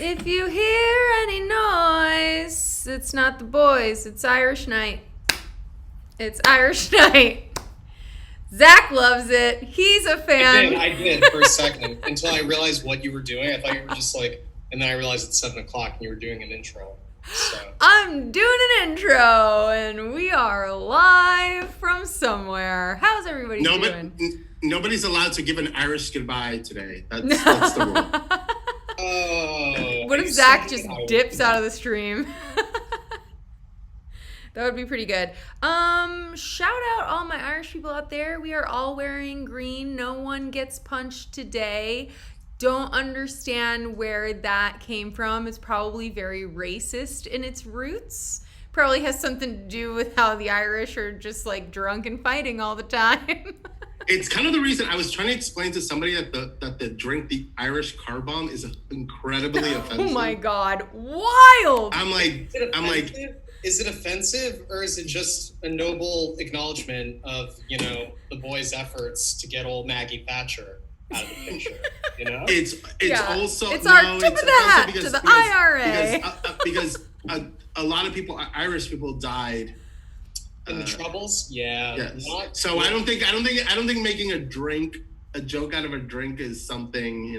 If you hear any noise, it's not the boys, it's Irish night. It's Irish night. Zach loves it. He's a fan. I did for a second until I realized what you were doing. I thought you were just like, and then I realized it's 7 o'clock and you were doing an intro. So. I'm doing an intro and we are live from somewhere. How's everybody doing? Nobody's allowed to give an Irish goodbye today. That's the rule. Oh, what if Zach just dips out of the stream? That would be pretty good. Shout out all my Irish people out there. We are all wearing green. No one gets punched today. Don't understand where that came from. It's probably very racist in its roots. Probably has something to do with how the Irish are just like drunk and fighting all the time. It's kind of the reason I was trying to explain to somebody that the drink, the Irish car bomb, is incredibly offensive. Oh my God, wild! I'm like, is it offensive or is it just a noble acknowledgement of, the boys' efforts to get old Maggie Thatcher out of the picture? It's also it's our tip of the hat to the IRA because a lot of people, Irish people, died. In the Troubles, yeah. Yes. So I don't think making a joke out of a drink is something,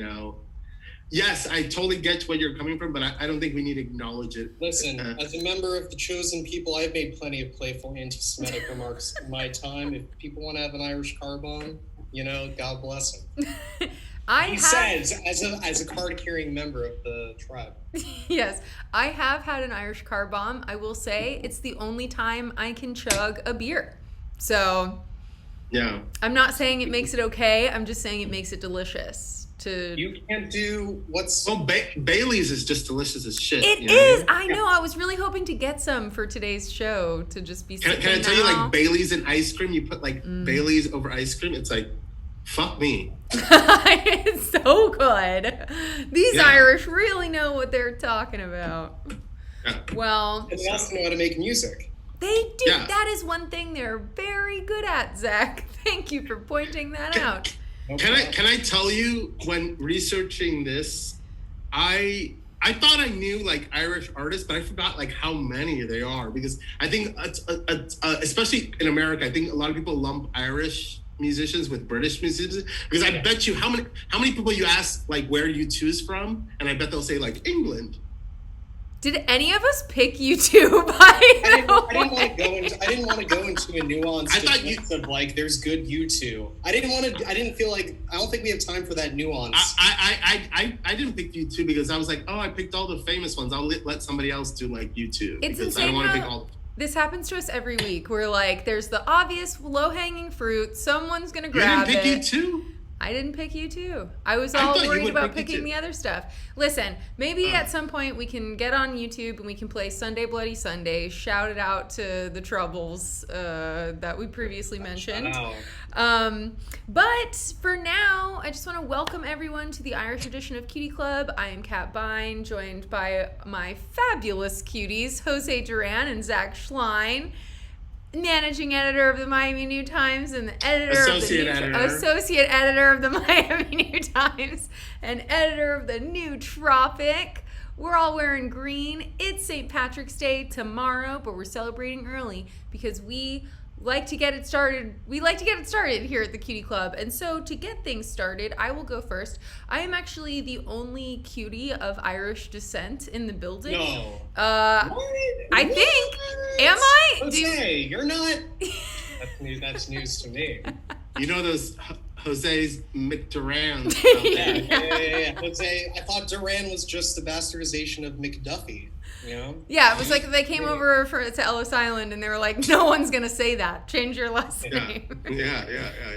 Yes, I totally get where you're coming from, but I don't think we need to acknowledge it. Listen, as a member of the chosen people, I've made plenty of playful anti-Semitic remarks in my time. If people want to have an Irish car bomb, God bless them. Says as a card-carrying member of the tribe. Yes, I have had an Irish car bomb. I will say it's the only time I can chug a beer. So, yeah, I'm not saying it makes it okay. I'm just saying it makes it delicious. You can't do what's... Well, Bailey's is just delicious as shit. It is. I know. I was really hoping to get some for today's show to just be sipping. Can I tell you, like, Bailey's and ice cream? You put, like, Bailey's over ice cream. It's like, fuck me. It's so good. These Irish really know what they're talking about. Yeah. Well... And they also know how to make music. They do. Yeah. That is one thing they're very good at, Zach. Thank you for pointing that out. Can I tell you, when researching this, I thought I knew like Irish artists, but I forgot like how many there are, because I think especially in America, I think a lot of people lump Irish musicians with British musicians, because I bet you how many people you ask like where U2's from, and I bet they'll say like England. Did any of us pick U2 I didn't want to go into a nuanced of like there's good U2. I didn't feel like, I don't think we have time for that nuance. I didn't pick U2 because I was like, I picked all the famous ones. I'll let somebody else do like U2. It's because insane. I don't want to pick all. This happens to us every week. We're like, there's the obvious low-hanging fruit. Someone's gonna grab it. You didn't pick U2? I didn't pick U2. I was all worried about picking the other stuff. Listen, maybe at some point we can get on YouTube and we can play Sunday Bloody Sunday, shout it out to the Troubles that we previously mentioned. But for now, I just want to welcome everyone to the Irish edition of Cutie Club. I am Kat Bein, joined by my fabulous cuties, Jose Duran and Zach Schlein, managing editor of the Miami New Times and the associate editor of the Miami New Times and editor of the New Tropic. We're all wearing green. It's St. Patrick's Day tomorrow, but we're celebrating early because we like to get it started. We like to get it started here at the Cutie Club. And so to get things started, I will go first. I am actually the only cutie of Irish descent in the building. No. I think. Am I? Jose, you're not. That's news to me. You know those Jose's McDurans. Yeah. Jose, I thought Duran was just the bastardization of McDuffie. Yeah, it was like they came over to Ellis Island and they were like, no one's going to say that. Change your last name. Yeah.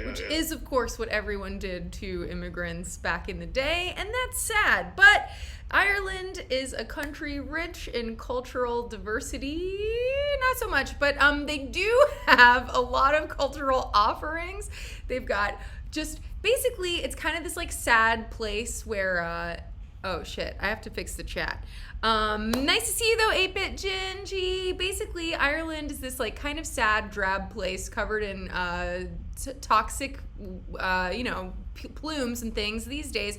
Which is, of course, what everyone did to immigrants back in the day. And that's sad. But Ireland is a country rich in cultural diversity. Not so much. But they do have a lot of cultural offerings. They've got just basically, it's kind of this like sad place where... oh, shit. I have to fix the chat. Nice to see you, though, 8-Bit Gingy. Basically, Ireland is this, like, kind of sad, drab place covered in toxic, plumes and things these days.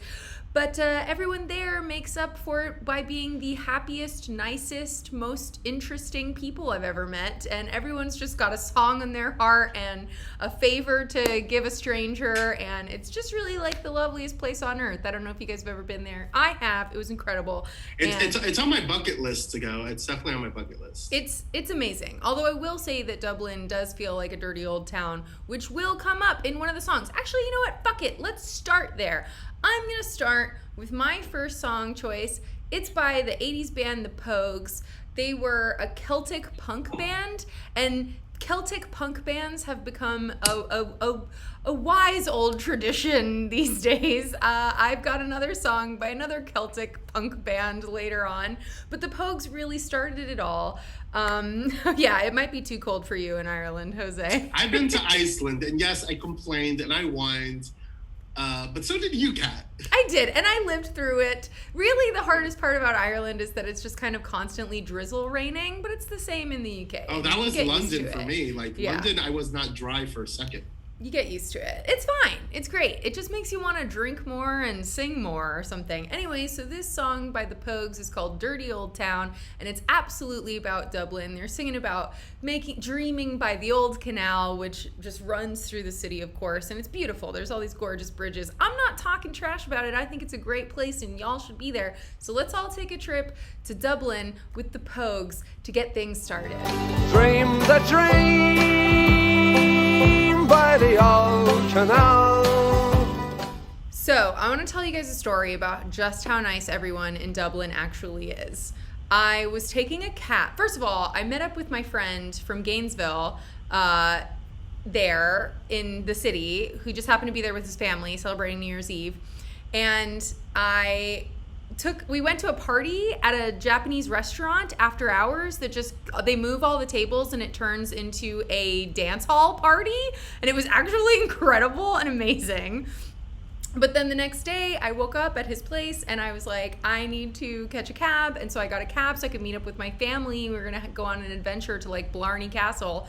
But everyone there makes up for it by being the happiest, nicest, most interesting people I've ever met. And everyone's just got a song in their heart and a favor to give a stranger. And it's just really like the loveliest place on earth. I don't know if you guys have ever been there. I have. It was incredible. It's on my bucket list to go. It's definitely on my bucket list. It's amazing. Although I will say that Dublin does feel like a dirty old town, which will come up in one of the songs. Actually, you know what? Fuck it. Let's start there. I'm going to start with my first song choice. It's by the 80s band The Pogues. They were a Celtic punk band, and Celtic punk bands have become a wise old tradition these days. I've got another song by another Celtic punk band later on, but The Pogues really started it all. Yeah, it might be too cold for you in Ireland, Jose. I've been to Iceland, and yes, I complained and I whined. But so did you, Kat. I did, and I lived through it. Really, the hardest part about Ireland is that it's just kind of constantly drizzle raining, but it's the same in the UK. Oh, that was London for me. Like, yeah. London, I was not dry for a second. You get used to it. It's fine. It's great. It just makes you want to drink more and sing more or something. Anyway, so this song by the Pogues is called Dirty Old Town, and it's absolutely about Dublin. They're singing about dreaming by the old canal, which just runs through the city, of course, and it's beautiful. There's all these gorgeous bridges. I'm not talking trash about it. I think it's a great place, and y'all should be there. So let's all take a trip to Dublin with the Pogues to get things started. Dream the dream by the old canal. So I want to tell you guys a story about just how nice everyone in Dublin actually is. I was taking a cab. First of all, I met up with my friend from Gainesville there in the city, who just happened to be there with his family celebrating New Year's Eve. And we went to a party at a Japanese restaurant after hours that they move all the tables and it turns into a dance hall party. And it was actually incredible and amazing. But then the next day I woke up at his place and I was like, I need to catch a cab. And so I got a cab so I could meet up with my family. We were going to go on an adventure to like Blarney Castle.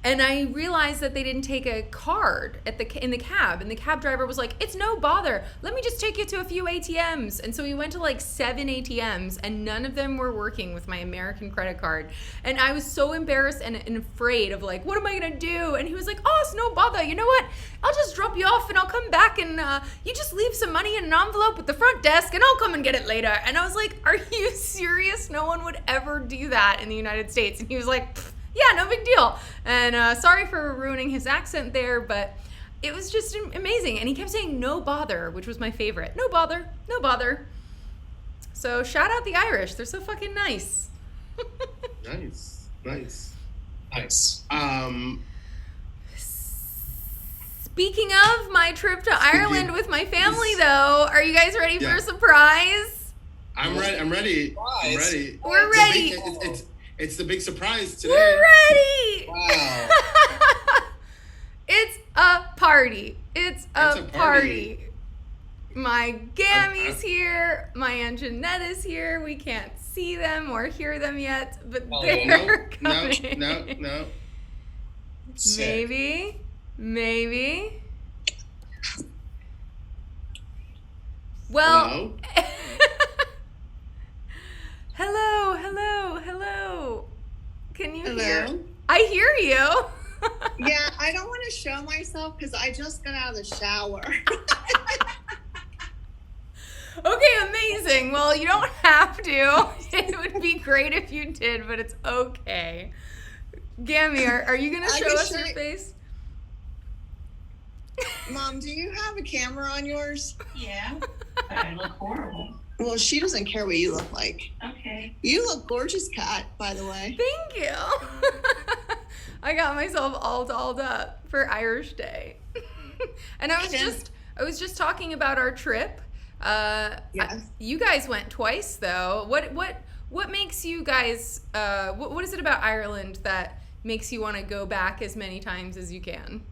And I realized that they didn't take a card in the cab. And the cab driver was like, it's no bother. Let me just take you to a few ATMs. And so we went to like 7 ATMs and none of them were working with my American credit card. And I was so embarrassed and afraid of like, what am I going to do? And he was like, oh, it's no bother. You know what? I'll just drop you off and I'll come back and you just leave some money in an envelope at the front desk and I'll come and get it later. And I was like, are you serious? No one would ever do that in the United States. And he was like, yeah, no big deal. And sorry for ruining his accent there, but it was just amazing. And he kept saying no bother, which was my favorite. No bother, no bother. So shout out the Irish. They're so fucking nice. Nice. Speaking of my trip to Ireland with my family, though, are you guys ready for a surprise? I'm ready. We're ready. It's the big surprise today. We're ready. Wow. It's a party. It's a party. My Gammie's here. My Aunt Jeanetta's here. We can't see them or hear them yet, but they're coming. No. Maybe. Well. Hello. Can you hear? I hear you. Yeah, I don't want to show myself because I just got out of the shower. Okay, amazing. Well, you don't have to. It would be great if you did, but it's okay. Gammie, are you going to show us your face? Mom, do you have a camera on yours? Yeah, but I look horrible. Well, she doesn't care what you look like. Okay. You look gorgeous, Kat, by the way. Thank you. I got myself all dolled up for Irish Day. And I was just talking about our trip. Yes. You guys went twice though. What makes you guys what is it about Ireland that makes you want to go back as many times as you can?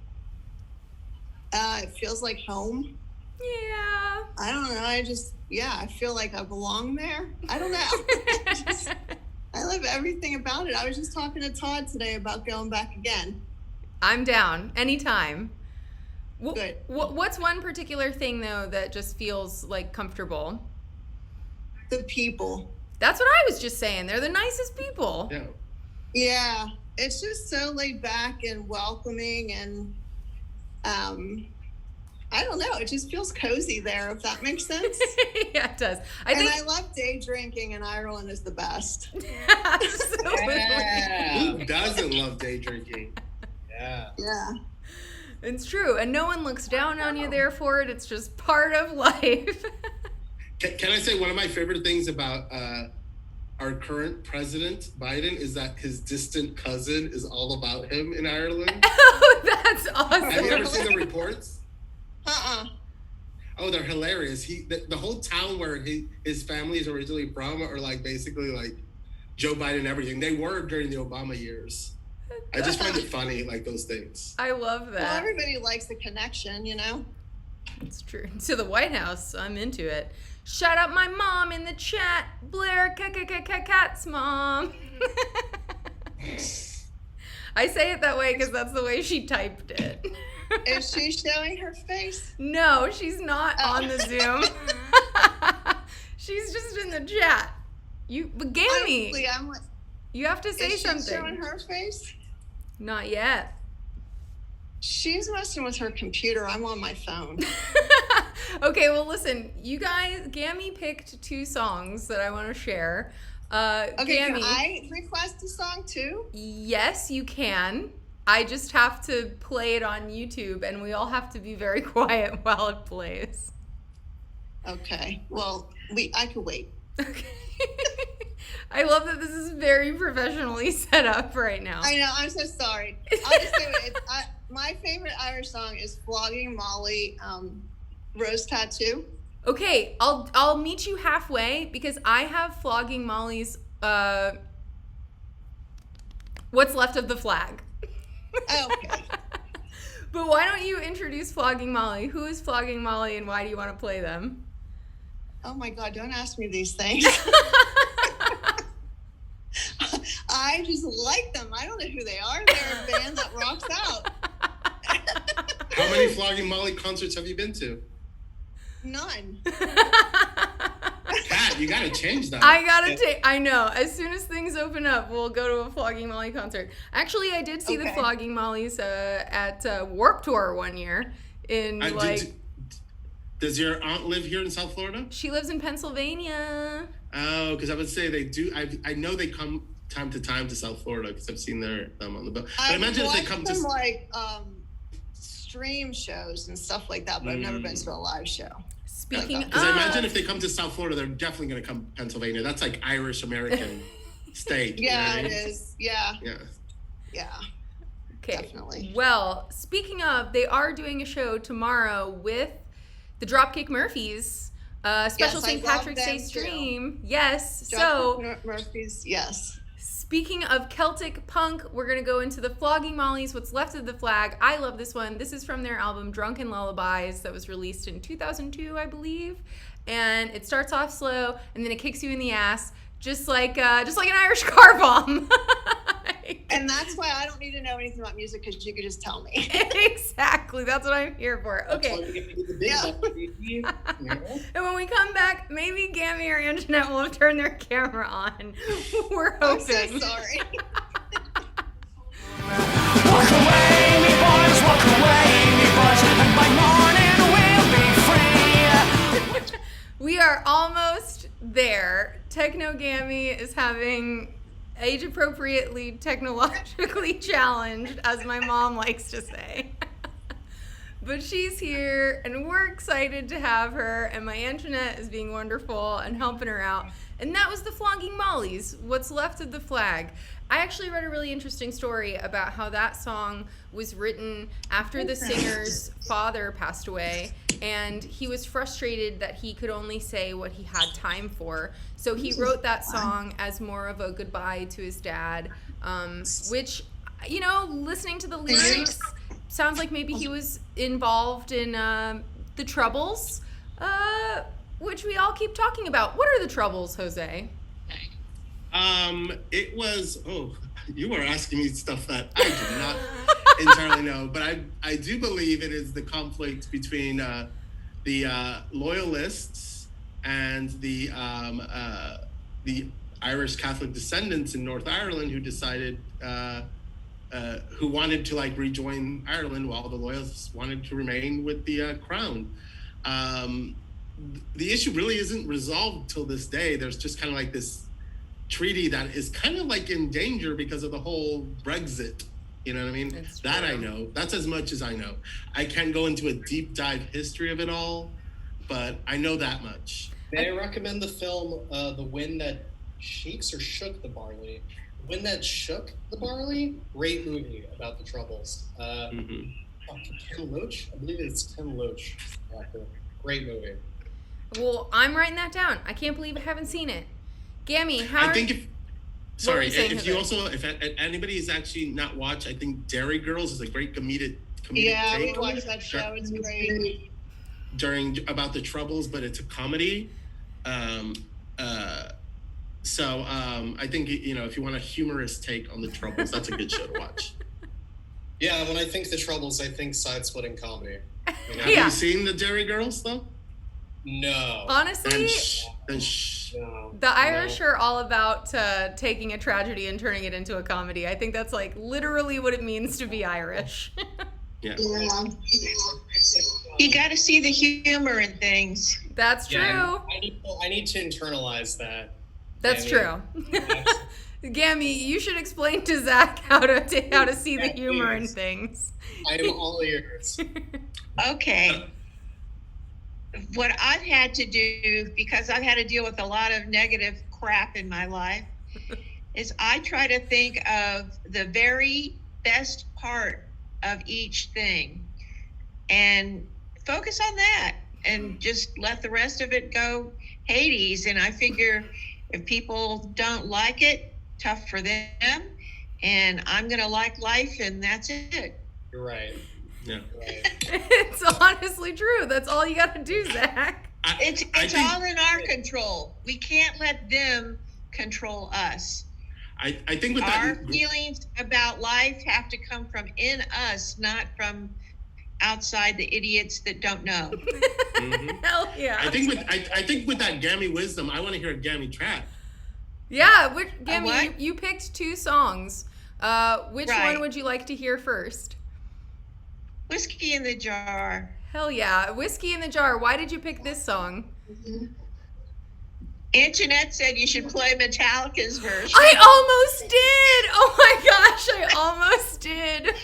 It feels like home. Yeah. I don't know. I feel like I belong there. I don't know. I love everything about it. I was just talking to Todd today about going back again. I'm down anytime. Good. What's one particular thing, though, that just feels, like, comfortable? The people. That's what I was just saying. They're the nicest people. Yeah. Yeah. It's just so laid back and welcoming, and I don't know. It just feels cozy there, if that makes sense. Yeah, it does. I love day drinking, and Ireland is the best. Absolutely. Yeah. Who doesn't love day drinking? Yeah. Yeah. It's true. And no one looks down on you there for it. It's just part of life. Can I say one of my favorite things about our current president, Biden, is that his distant cousin is all about him in Ireland? Oh, that's awesome. Have you ever seen the reports? Uh-uh. Oh, they're hilarious. The whole town where his family is originally from are like basically like Joe Biden and everything. They were during the Obama years. I just find it funny, like those things. I love that. Well, everybody likes the connection, you know? It's true. To the White House, I'm into it. Shout out my mom in the chat. Blair Cat's mom. I say it that way because that's the way she typed it. Is she showing her face? No, she's not on the Zoom. She's just in the chat. But Gammie, Honestly, I'm like, you have to say is she something. showing her face? Not yet. She's messing with her computer. I'm on my phone. Okay, well, listen, you guys, Gammie picked 2 songs that I want to share. Okay, Gammie, can I request a song too? yes, you can. I just have to play it on YouTube, and we all have to be very quiet while it plays. Okay. Well, I could wait. Okay. I love that this is very professionally set up right now. I know. I'm so sorry. I'll just say it. My favorite Irish song is "Flogging Molly," Rose Tattoo. Okay, I'll meet you halfway because I have Flogging Molly's What's Left of the Flag. Okay. But why don't you introduce Flogging Molly? Who is Flogging Molly and why do you want to play them? Oh my God! Don't ask me these things. I just like them. I don't know who they are. They're a band that rocks out. How many Flogging Molly concerts have you been to? None. Kat, you gotta change that. I know. As soon as things open up, we'll go to a Flogging Molly concert. Actually, I did see the Flogging Mollies at Warped Tour one year Does your aunt live here in South Florida? She lives in Pennsylvania. Oh, because I would say they do. I know they come time to time to South Florida because I've seen them on the boat. But imagine if they come to like stream shows and stuff like that, but I've never been to a live show. Speaking of, because I imagine if they come to South Florida, they're definitely going to come to Pennsylvania. That's like Irish American state. Yeah, you know it is. Yeah. Yeah. okay. Definitely. Well, speaking of, they are doing a show tomorrow with the Dropkick Murphys. Special Yes, St. I love Patrick's Day them stream. Yes. Dropkick Murphys, yes. Speaking of Celtic punk, we're going to go into the Flogging Mollies, What's Left of the Flag. I love this one. This is from their album Drunken Lullabies that was released in 2002, I believe. And it starts off slow, and then it kicks you in the ass, just like an Irish car bomb. And that's why I don't need to know anything about music, because you could just tell me. Exactly. That's what I'm here for. Okay. And when we come back, maybe Gammie or Anjanette will have turned their camera on. We're hoping. I'm so sorry. Walk away, me boys, walk away, me boys, and by morning we'll be free. We are almost there. Techno Gammie is having age-appropriately technologically challenged, as my mom likes to say. But she's here, and we're excited to have her, and my Antoinette is being wonderful and helping her out. And that was the Flogging Mollies, What's Left of the Flag. I actually read a really interesting story about how that song was written after the singer's father passed away, and he was frustrated that he could only say what he had time for. So he wrote that song as more of a goodbye to his dad, which, you know, listening to the lyrics, sounds like maybe he was involved in the Troubles, which we all keep talking about. What are the Troubles, Jose? It was, you were asking me stuff that I did not. entirely know, but I do believe it is the conflict between the loyalists and the Irish Catholic descendants in North Ireland who decided who wanted to like rejoin Ireland while the loyalists wanted to remain with the crown. The issue really isn't resolved till this day. There's just kind of like this treaty that is kind of like in danger because of the whole Brexit. You know what I mean? That I know. That's as much as I know. I can't go into a deep dive history of it all, but I know that much. May I recommend the film The Wind That Shakes or Shook the Barley? The Wind That Shook the Barley? Great movie about the Troubles. Ken Loach? I believe it's Ken Loach. Great movie. Well, I'm writing that down. I can't believe I haven't seen it. Gammie, how? I think if if anybody is actually not watched, I think Dairy Girls is a great comedic Yeah, we take watched that show. It's great. about the Troubles, but it's a comedy. So I think, if you want a humorous take on the Troubles, that's a good show to watch. Yeah, when I think the Troubles, I think side-splitting comedy. Have you seen the Dairy Girls, though? No. Honestly, No. the Irish are all about taking a tragedy and turning it into a comedy. I think that's like literally what it means to be Irish. Yeah. You got to see the humor in things. That's true. Yeah, I need to internalize that. That's true. Gammie, you should explain to Zach how to see the humor in things. I am all ears. Okay. What I've had to do, because I've had to deal with a lot of negative crap in my life, is I try to think of the very best part of each thing and focus on that and just let the rest of it go Hades. And I figure if people don't like it, tough for them. And I'm going to like life, and that's it. You're right. Yeah. It's honestly true. That's all you got to do, Zach. It's all in our control. We can't let them control us. I think with Our that, feelings about life have to come from in us, not from outside the idiots that don't know. Hell yeah. I think with that Gammie wisdom, I want to hear a Gammie track. Yeah, Gammie, what? you picked 2 songs. Which Right. one would you like to hear first? Whiskey in the Jar. Hell yeah. Whiskey in the Jar. Why did you pick this song? Aunt Jeanette said you should play Metallica's version. I almost did! Oh my gosh, I almost did.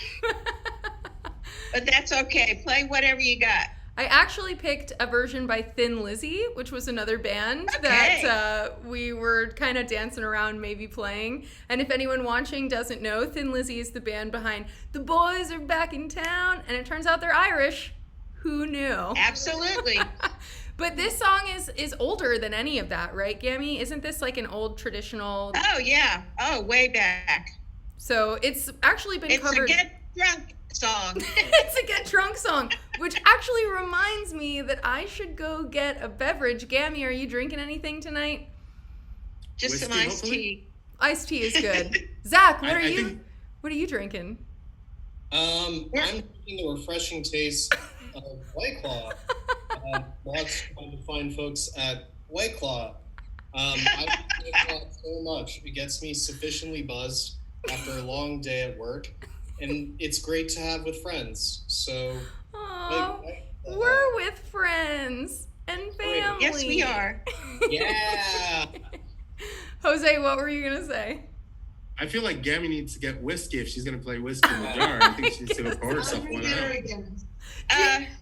But that's okay. Play whatever you got. I actually picked a version by Thin Lizzy, which was another band that we were kind of dancing around maybe playing. And if anyone watching doesn't know, Thin Lizzy is the band behind The Boys Are Back in Town, and it turns out they're Irish. Who knew? Absolutely. But this song is older than any of that, right, Gammie? Isn't this like an old traditional... Oh, yeah. Oh, way back. So it's actually been covered... It's a get drunk song. It's a get drunk song, which actually reminds me that I should go get a beverage. Gammie, are you drinking anything tonight? Just Whiskey, some iced hopefully? tea. Iced tea is good. Zach, what are I think- you drinking? I'm drinking the refreshing taste of White Claw. Lots trying to find folks at White Claw. I like White Claw so much. It gets me sufficiently buzzed after a long day at work, and it's great to have with friends. So, Oh, we're with friends and family. Yes, we are. yeah. Jose, what were you gonna say? I feel like Gammie needs to get whiskey if she's going to play Whiskey in the Jar. I think she's going to pour herself one out.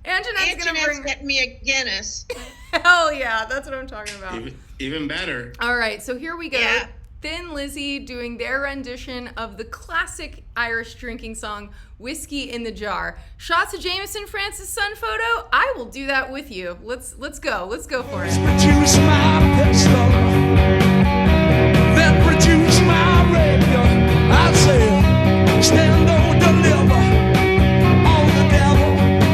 Anjanette's gonna bring... Get me a Guinness. Hell yeah, that's what I'm talking about. Even better. All right, so here we go. Yeah. Thin Lizzy doing their rendition of the classic Irish drinking song, Whiskey in the Jar. Shots of Jameson Francis Sun photo? I will do that with you. Let's go. Let's go for it. Produce my pistol, then produce my radio. I say, stand or deliver on the devil.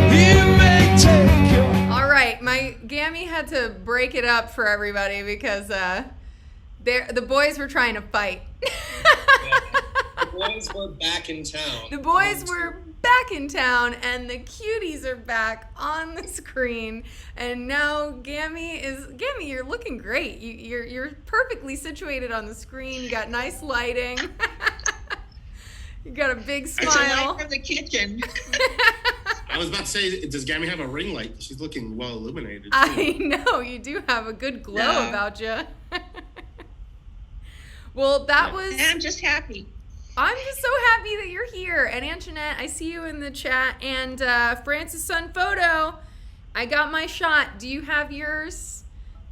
He may take you. All right, my Gammie had to break it up for everybody because the boys were trying to fight. boys were back in town. The boys were back in town, and the cuties are back on the screen. And now Gammie, you're looking great. You're perfectly situated on the screen. You got nice lighting. You got a big smile. It's a light from the kitchen. I was about to say, does Gammie have a ring light? She's looking well illuminated. I know, you do have a good glow about you. Well, that was... And I'm just happy. I'm just so happy that you're here. And Antoinette, I see you in the chat. And Francis Sun Photo, I got my shot. Do you have yours?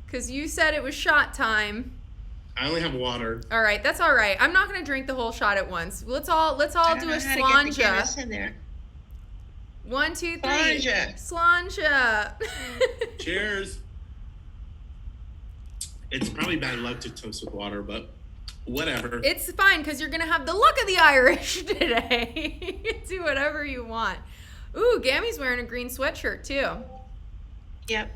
Because you said it was shot time. I only have water. All right, that's all right. I'm not going to drink the whole shot at once. Let's all do a slanja. In there. 1, 2, 3. Slanja. Cheers. It's probably bad luck to toast with water, but whatever. It's fine because you're going to have the look of the Irish today. You can do whatever you want. Ooh, Gammie's wearing a green sweatshirt too. Yep.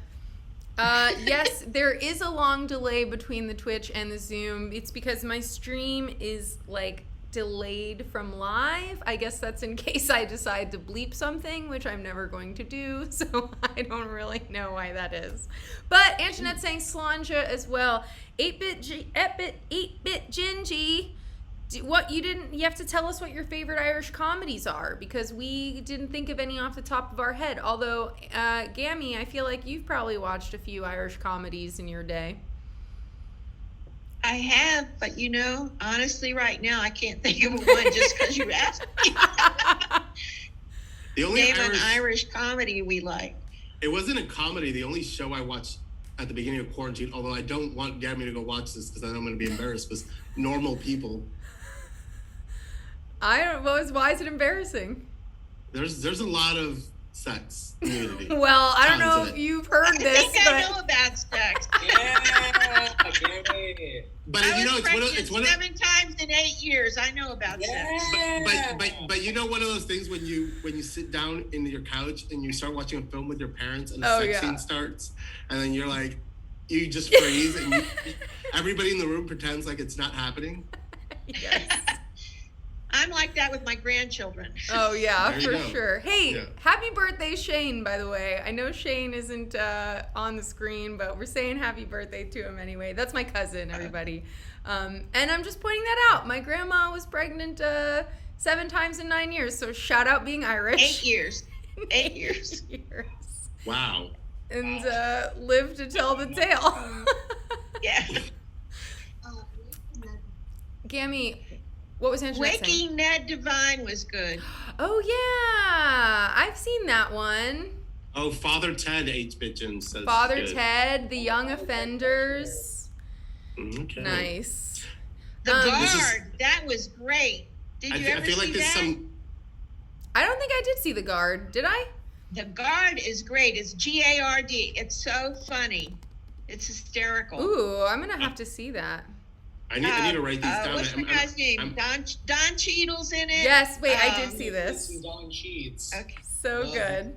Yes, there is a long delay between the Twitch and the Zoom. It's because my stream is like delayed from live. I guess that's in case I decide to bleep something, which I'm never going to do. So I don't really know why that is. But Antoinette's saying slanja as well. 8-bit Gingy. You have to tell us what your favorite Irish comedies are, because we didn't think of any off the top of our head. Although, Gammie, I feel like you've probably watched a few Irish comedies in your day. I have, but honestly, right now I can't think of one just because you asked me. The only Name an Irish comedy we like. It wasn't a comedy. The only show I watched at the beginning of quarantine, although I don't want Gammie to go watch this because I know I'm going to be embarrassed, was Normal People. Why is it embarrassing? There's a lot of sex nudity. Well, I don't know if you've heard this. I know about sex. Yeah, okay. But it's one of 7 times in 8 years. I know about sex. But one of those things when you sit down in your couch and you start watching a film with your parents and scene starts, and then you're like, you just freeze and everybody in the room pretends like it's not happening. Yes. I'm like that with my grandchildren. Oh, yeah, for sure. Hey, yeah. Happy birthday, Shane, by the way. I know Shane isn't on the screen, but we're saying happy birthday to him anyway. That's my cousin, everybody. And I'm just pointing that out. My grandma was pregnant 7 times in 9 years, so shout out being Irish. 8 years. 8 years. Wow. And lived to tell the tale. Yeah. Gammie, what was Antoinette saying? Waking Ned Divine was good. Oh, yeah. I've seen that one. Oh, Father Ted, 8-bit Jim says. Father Ted, The Young Offenders. Okay. Nice. The Guard, that was great. Did you ever see that? I don't think I did see The Guard. Did I? The Guard is great. It's GARD. It's so funny. It's hysterical. Ooh, I'm going to have to see that. I need to write these down. What's the guy's name? Don Cheadle's in it? Yes, wait, I did see this. Don Cheadle. Okay. So good.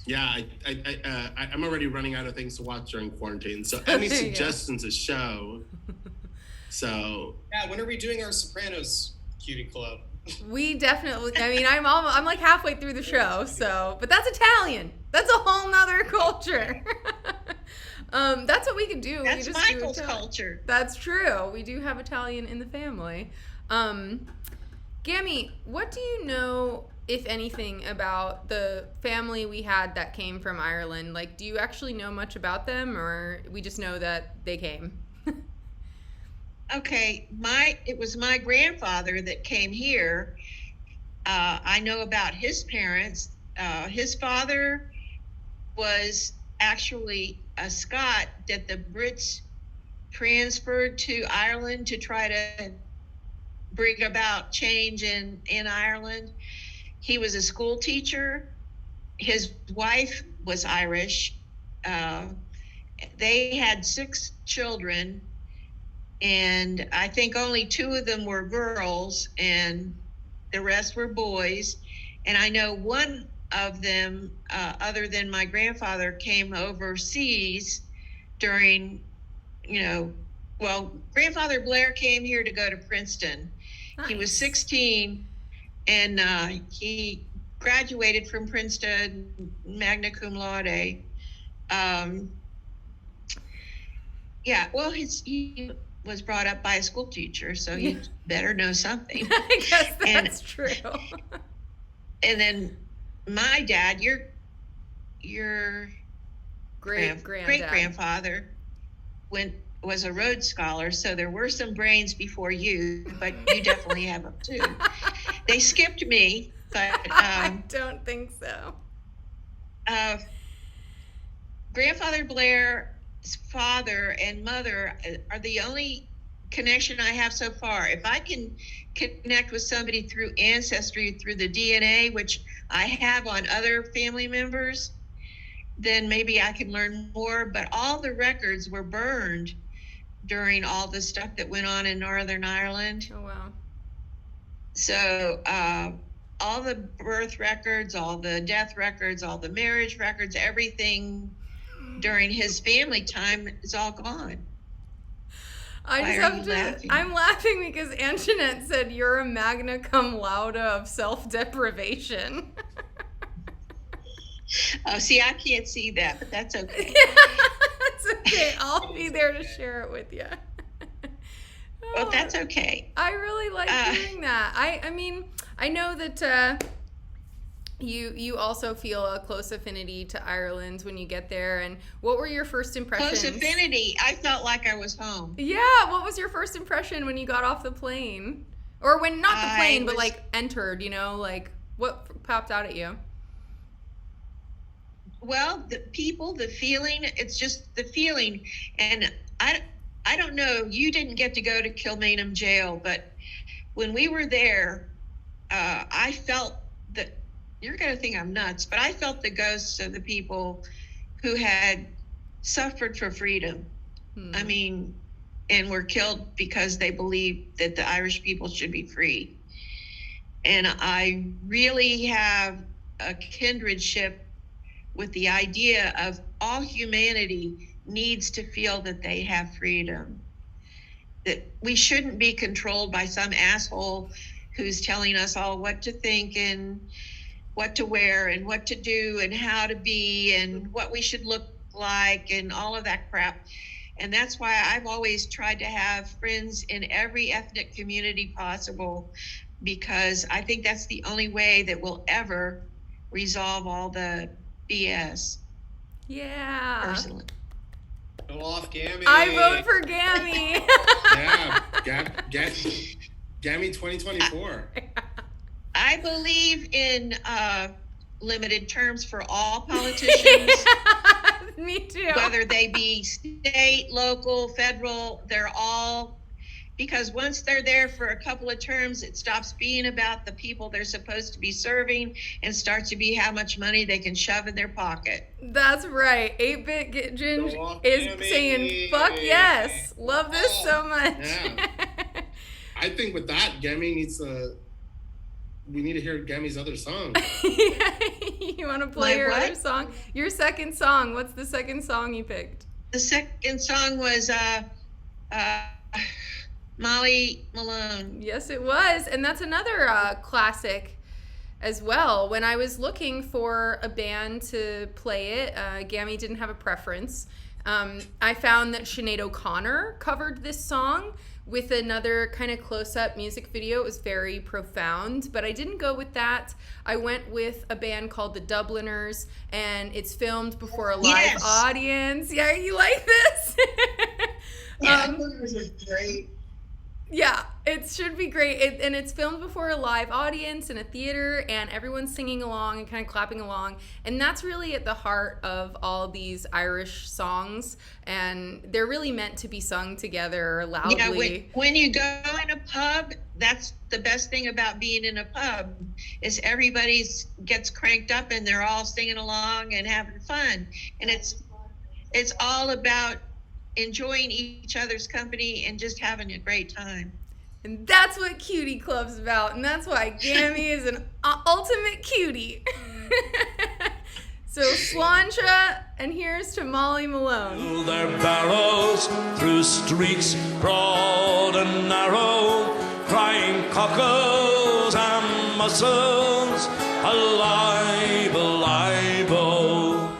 Yeah, I'm already running out of things to watch during quarantine. So any suggestions a show? So yeah, when are we doing our Sopranos Cutie Club? We definitely. I mean, I'm like halfway through the show. So, but that's Italian. That's a whole nother culture. That's what we can do. That's Michael's culture. That's true. We do have Italian in the family. Gammie, what do you know, if anything, about the family we had that came from Ireland? Like, do you actually know much about them, or we just know that they came? Okay, it was my grandfather that came here. I know about his parents. His father was actually a Scot that the Brits transferred to Ireland to try to bring about change in Ireland. He was a school teacher. His wife was Irish. They had 6 children, and I think only 2 of them were girls and the rest were boys. And I know one of them, other than my grandfather, came overseas during, grandfather Blair came here to go to Princeton, Nice. He was 16, and he graduated from Princeton, magna cum laude. Yeah, well, he was brought up by a school teacher, so he better know something. I guess that's true. And then my dad, your Great grandfather was a Rhodes Scholar, so there were some brains before you, but you definitely have them too. They skipped me, but I don't think so. Grandfather Blair's father and mother are the only connection I have so far. If I can connect with somebody through ancestry, through the DNA, which I have on other family members, then maybe I can learn more. But all the records were burned during all the stuff that went on in Northern Ireland. Oh, wow. So all the birth records, all the death records, all the marriage records, everything during his family time is all gone. I'm laughing because Anjanette said you're a magna cum laude of self-deprivation. Oh, see, I can't see that, but that's okay. That's okay. I'll be there to share it with you. Well, that's okay. I really like hearing that. I mean, I know that you also feel a close affinity to Ireland when you get there. And what were your first impressions? Close affinity. I felt like I was home. Yeah. What was your first impression when you got off the plane? Or when, not the plane, but like entered, you know, like what popped out at you? Well, the people, the feeling, it's just the feeling. And I don't know, you didn't get to go to Kilmainham jail, but when we were there, I felt that, you're going to think I'm nuts, but I felt the ghosts of the people who had suffered for freedom. I mean, and were killed because they believed that the Irish people should be free. And I really have a kindredship with the idea of all humanity needs to feel that they have freedom. That we shouldn't be controlled by some asshole who's telling us all what to think and what to wear and what to do and how to be and what we should look like and all of that crap. And that's why I've always tried to have friends in every ethnic community possible, because I think that's the only way that we'll ever resolve all the BS. Yeah. Personally. Go off, Gammie. I vote for Gammie. Yeah, Gammie 2024. I believe in limited terms for all politicians. Me too. Whether they be state, local, federal, they're all, because once they're there for a couple of terms, it stops being about the people they're supposed to be serving and starts to be how much money they can shove in their pocket. That's right. 8-Bit Ginge is saying, fuck yes. Love this so much. Yeah. I think with that, Gammie we need to hear Gammie's other song. You want to play your other song? Your second song. What's the second song you picked? The second song was Molly Malone. Yes, it was. And that's another classic as well. When I was looking for a band to play it, Gammie didn't have a preference. I found that Sinead O'Connor covered this song with another kind of close-up music video. It was very profound, but I didn't go with that. I went with a band called the Dubliners, and it's filmed before a live audience. Yeah, you like this? Yeah, Dubliners is great. Yeah, it should be great. And it's filmed before a live audience in a theater, and everyone's singing along and kind of clapping along. And that's really at the heart of all these Irish songs. And they're really meant to be sung together loudly. Yeah, when you go in a pub, that's the best thing about being in a pub, is everybody gets cranked up and they're all singing along and having fun. And it's all about enjoying each other's company and just having a great time. And that's what Cutie Club's about. And that's why Gammie is an ultimate cutie. So Sláinte, and here's to Molly Malone. Their barrows through streets broad and narrow, crying frying cockles and mussels, alive, alive, oh.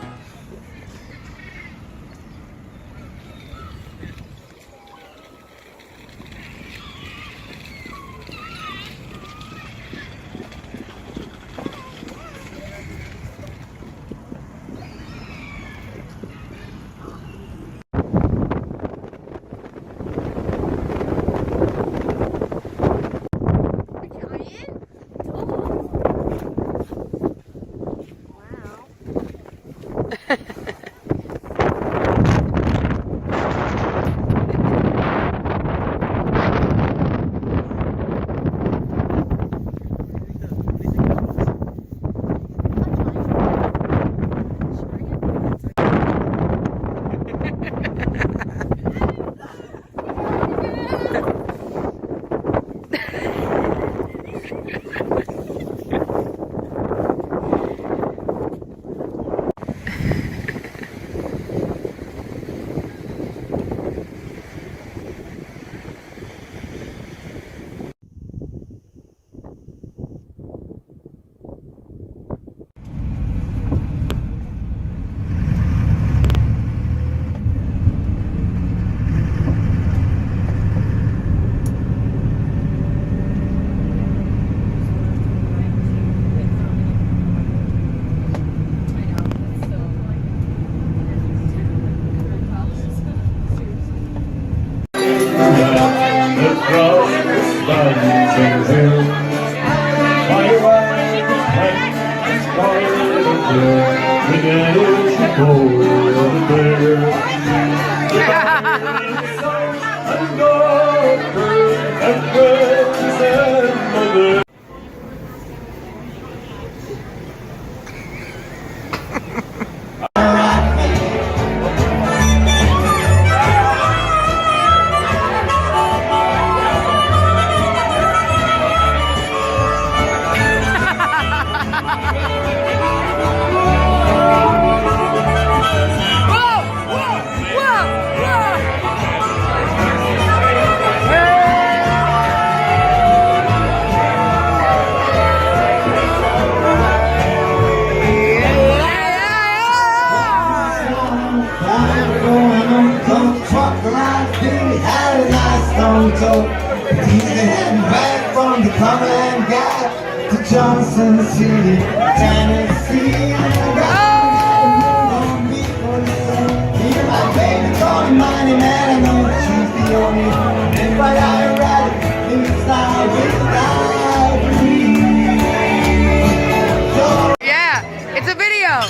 Yeah, it's a video.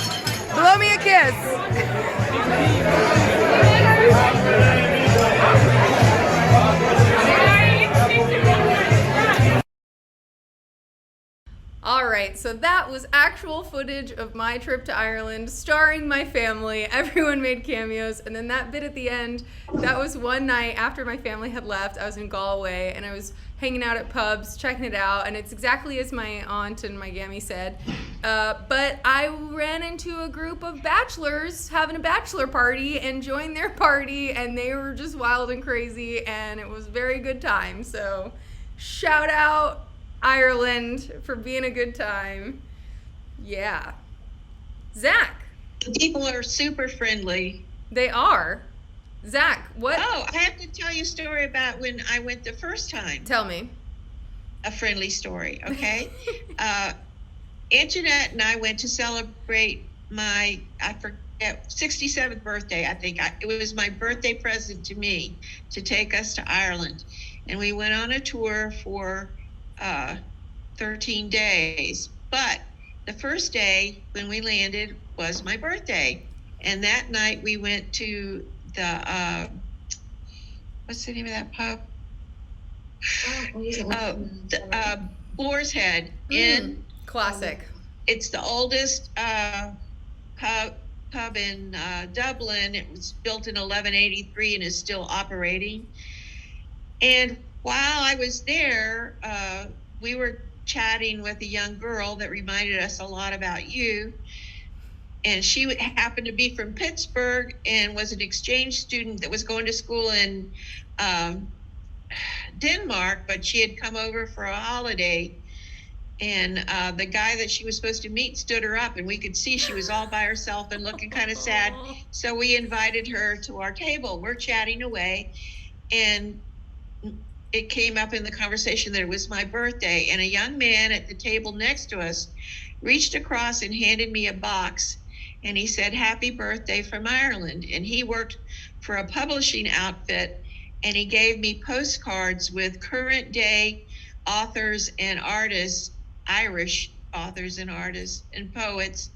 Blow me a kiss. Alright, so that was actual footage of my trip to Ireland, starring my family. Everyone made cameos, and then that bit at the end, that was one night after my family had left. I was in Galway, and I was hanging out at pubs, checking it out, and it's exactly as my aunt and my Gammie said. But I ran into a group of bachelors having a bachelor party and joined their party, and they were just wild and crazy, and it was a very good time. So, shout out Ireland for being a good time. Yeah. Zach. People are super friendly. They are. Zach, what? Oh, I have to tell you a story about when I went the first time. Tell me. A friendly story, okay? Anjanette and I went to celebrate my, I forget, 67th birthday, I think. It was my birthday present to me to take us to Ireland. And we went on a tour for 13 days. But the first day when we landed was my birthday. And that night we went to the, what's the name of that pub? Boar's Head in classic. It's the oldest pub in Dublin. It was built in 1183 and is still operating. And while I was there, we were chatting with a young girl that reminded us a lot about you. And she happened to be from Pittsburgh and was an exchange student that was going to school in Denmark, but she had come over for a holiday. And the guy that she was supposed to meet stood her up, and we could see she was all by herself and looking kind of sad. So we invited her to our table. We're chatting away, and it came up in the conversation that it was my birthday. And a young man at the table next to us reached across and handed me a box, and he said, "Happy birthday from Ireland." And he worked for a publishing outfit, and he gave me postcards with current day authors and artists, Irish authors and artists and poets,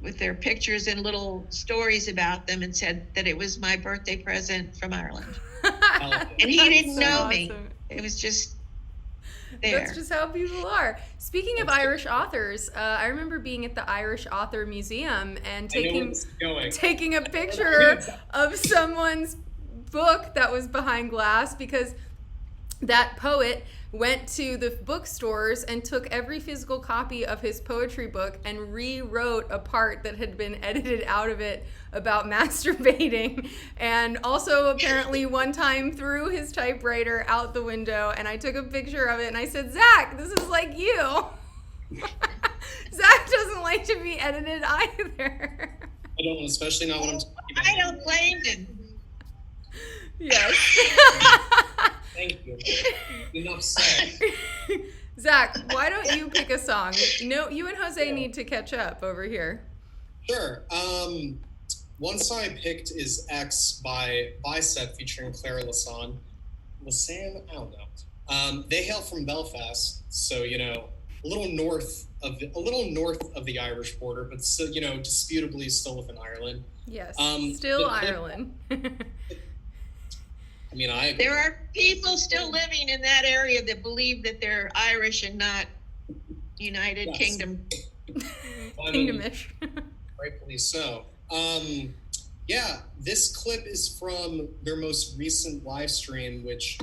with their pictures and little stories about them, and said that it was my birthday present from Ireland. And he didn't know me. It was just there. That's just how people are. Speaking of Irish authors, I remember being at the Irish Author Museum and taking a picture of someone's book that was behind glass, because that poet went to the bookstores and took every physical copy of his poetry book and rewrote a part that had been edited out of it about masturbating, and also apparently one time threw his typewriter out the window. And I took a picture of it and I said, "Zach, this is like you." Zach doesn't like to be edited either. I don't, especially not when I'm talking about. I don't blame him. Yes. Thank you. Enough said. Zach, why don't you pick a song? No, you and Jose need to catch up over here. Sure. One song I picked is X by Bicep featuring Claire Lasan. Lasan? I don't know. They hail from Belfast, so a little north of the Irish border, but still, disputably still within Ireland. Yes, still Ireland. I mean, I agree. There are people still living in that area that believe that they're Irish and not United Kingdom. Kingdomish. Rightfully so. This clip is from their most recent live stream, which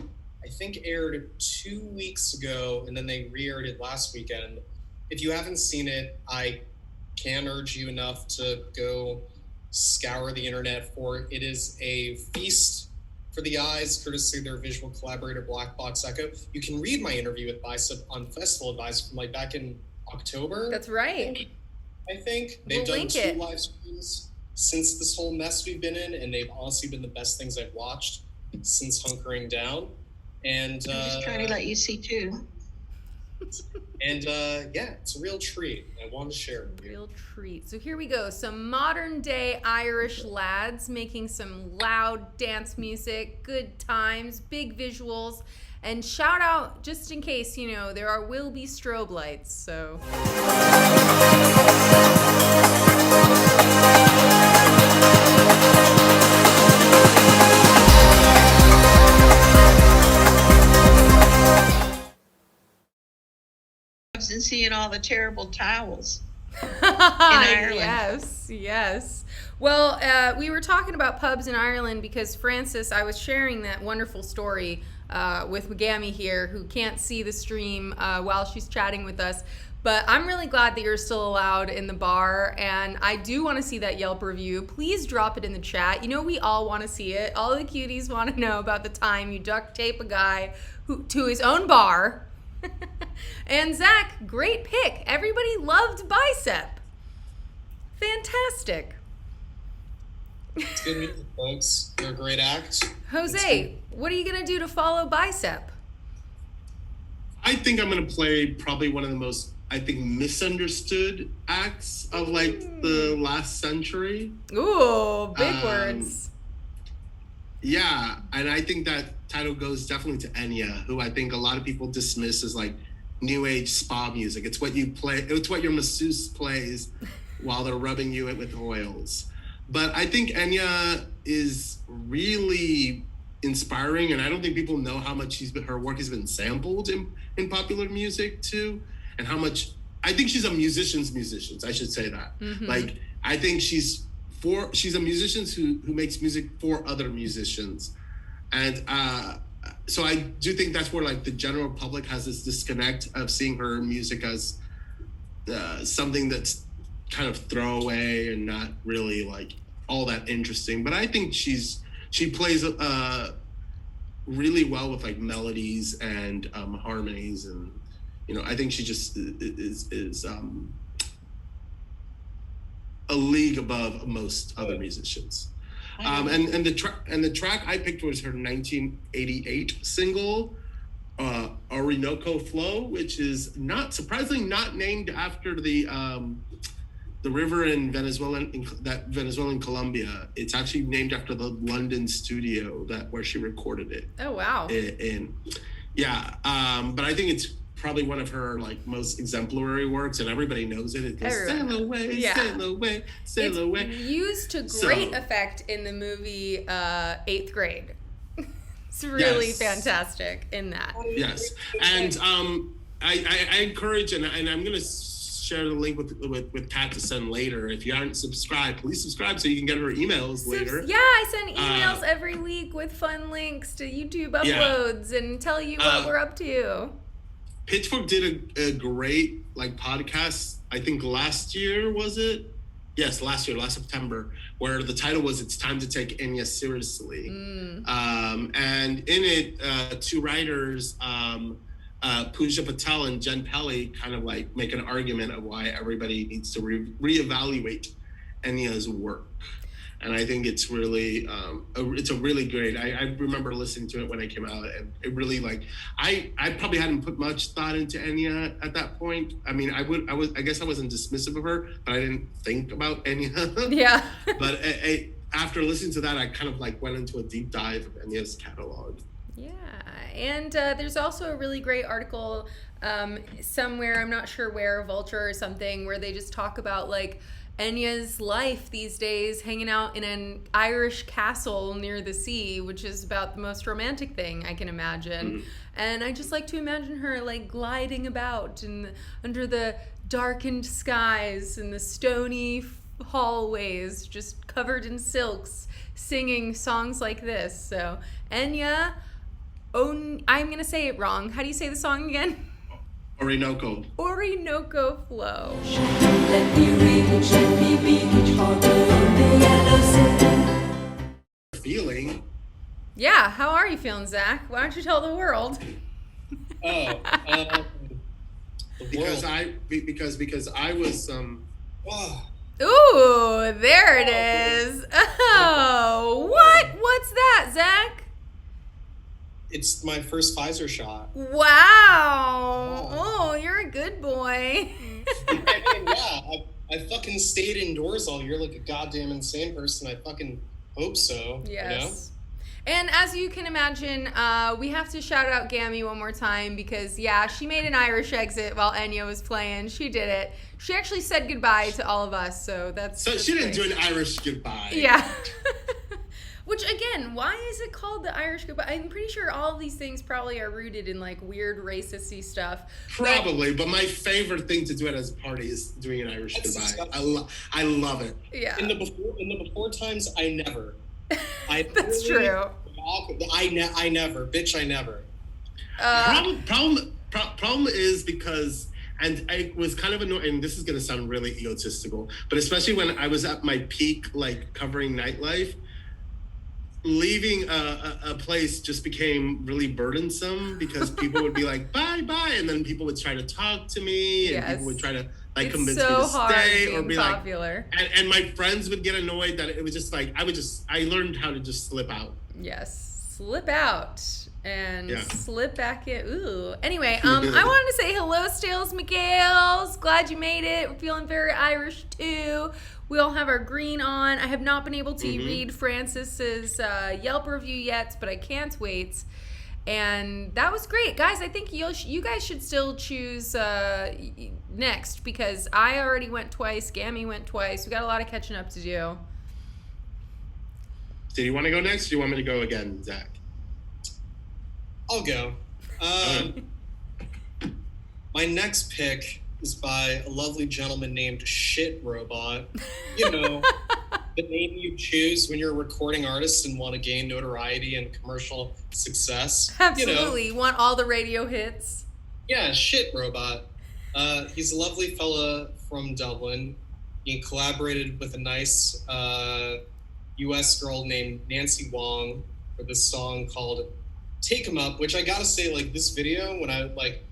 I think aired 2 weeks ago, and then they re-aired it last weekend. If you haven't seen it, I can't urge you enough to go scour the internet for it. It is a feast for the eyes, courtesy of their visual collaborator, Black Box Echo. You can read my interview with Bicep on Festival Advisor from back in October. That's right. I think they've done 2 live streams since this whole mess we've been in, and they've honestly been the best things I've watched since hunkering down. And I'm just trying to let you see too. And it's a real treat. I wanted to share it with you. Real treat. So here we go. Some modern day Irish lads making some loud dance music, good times, big visuals, and shout out just in case, there will be strobe lights. So. And seeing all the terrible towels in Ireland. Yes. Well, we were talking about pubs in Ireland because Francis, I was sharing that wonderful story with Gammie here, who can't see the stream while she's chatting with us. But I'm really glad that you're still allowed in the bar, and I do want to see that Yelp review. Please drop it in the chat. We all want to see it. All the cuties want to know about the time you duct tape a guy to his own bar. And Zach, great pick. Everybody loved Bicep. Fantastic. It's good music, folks. They're a great act. Jose, what are you going to do to follow Bicep? I think I'm going to play probably one of the most, misunderstood acts of the last century. Ooh, big words. Yeah, and I think that title goes definitely to Enya, who I think a lot of people dismiss as new age spa music. It's what you play. It's what your masseuse plays while they're rubbing you with oils. But I think Enya is really inspiring, and I don't think people know how much her work has been sampled in popular music too, and how much. I think she's a musician's musician. I should say that. Mm-hmm. I think she's a musician who makes music for other musicians. And so I do think that's where the general public has this disconnect of seeing her music as something that's kind of throwaway and not really all that interesting. But I think she plays really well with like melodies and harmonies, and I think she just is a league above most other musicians. And the track I picked was her 1988 single, Orinoco Flow, which is surprisingly not named after the river in Venezuelan Colombia. It's actually named after the London studio where she recorded it. Oh wow! But I think it's probably one of her like most exemplary works, and everybody knows it. It goes, sail away, sail away, sail away. Used to great effect in the movie 8th Grade. It's really fantastic in that. Yes, and I encourage, and I'm gonna share the link with Kat to send later. If you aren't subscribed, please subscribe so you can get her emails later. Yeah, I send emails every week with fun links to YouTube uploads and tell you what we're up to. Pitchfork did a great like podcast, I think last year, was it? Yes, last September, where the title was "It's Time to Take Enya Seriously." And in it, two writers, Pooja Patel and Jen Pelly, kind of like make an argument of why everybody needs to reevaluate Enya's work. And I think it's really, it's a really great. I remember listening to it when it came out, and it really like I probably hadn't put much thought into Enya at that point. I mean, I guess I wasn't dismissive of her, but I didn't think about Enya. Yeah. But after listening to that, I kind of like went into a deep dive of Enya's catalog. Yeah, and there's also a really great article somewhere, I'm not sure where, Vulture or something, where they just talk about like Enya's life these days, hanging out in an Irish castle near the sea, which is about the most romantic thing I can imagine. And I just like to imagine her like gliding about under the darkened skies and the stony hallways, just covered in silks, singing songs like this. So Enya, I'm gonna say it wrong. How do you say the song again? Orinoco Flow. Feeling. Yeah, how are you feeling, Zach? Why don't you tell the world? Because I was Ooh, there it is. Oh, what? What's that, Zach? It's my first Pfizer shot. Wow. Oh, you're a good boy. I fucking stayed indoors all year like a goddamn insane person. I fucking hope so. Yes. And as you can imagine, we have to shout out Gammie one more time because, she made an Irish exit while Enya was playing. She did it. She actually said goodbye to all of us, so that's... So she didn't do an Irish goodbye. Yeah. Which, again, why is it called the Irish goodbye? I'm pretty sure all of these things probably are rooted in, like, weird racist-y stuff. Probably, but my favorite thing to do at a party is doing an Irish goodbye. I love it. Yeah. In the before times, I never. That's true. I never. Bitch, I never. Problem is because... And I was kind of annoyed, and this is going to sound really egotistical, but especially when I was at my peak, like, covering nightlife, leaving a place just became really burdensome because people would be like, bye, and then people would try to talk to me, and people would try to, like, convince me to stay, or be popular. Like... And my friends would get annoyed that it was just, like, I learned how to just slip out. Yes, slip out. And slip back in. Ooh. Anyway, I wanted to say hello, Stales McGales. Glad you made it. We're feeling very Irish too. We all have our green on. I have not been able to read Francis's Yelp review yet, but I can't wait. And that was great, guys. I think you guys should still choose next because I already went twice. Gammie went twice. We got a lot of catching up to do. Do you want to go next? Or do you want me to go again, Zach? I'll go. My next pick is by a lovely gentleman named Shit Robot. You know, the name you choose when you're a recording artist and want to gain notoriety and commercial success. Absolutely. You want all the radio hits. Yeah, Shit Robot. He's a lovely fella from Dublin. He collaborated with a nice US girl named Nancy Wong for this song called Take 'Em Up, which I gotta say, like, this video, when I, like,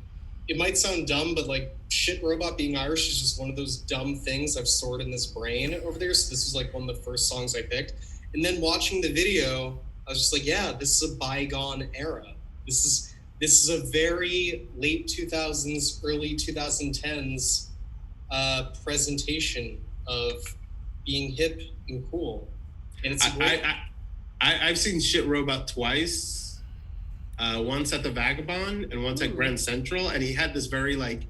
it might sound dumb, but, like, Shit Robot being Irish is just one of those dumb things I've stored in this brain over there. So this was, like, one of the first songs I picked. And then watching the video, I was just like, yeah, this is a bygone era. This is a very late 2000s, early 2010s presentation of being hip and cool. And it's I've seen Shit Robot twice. Once at the Vagabond and once at Grand Central, and he had this very like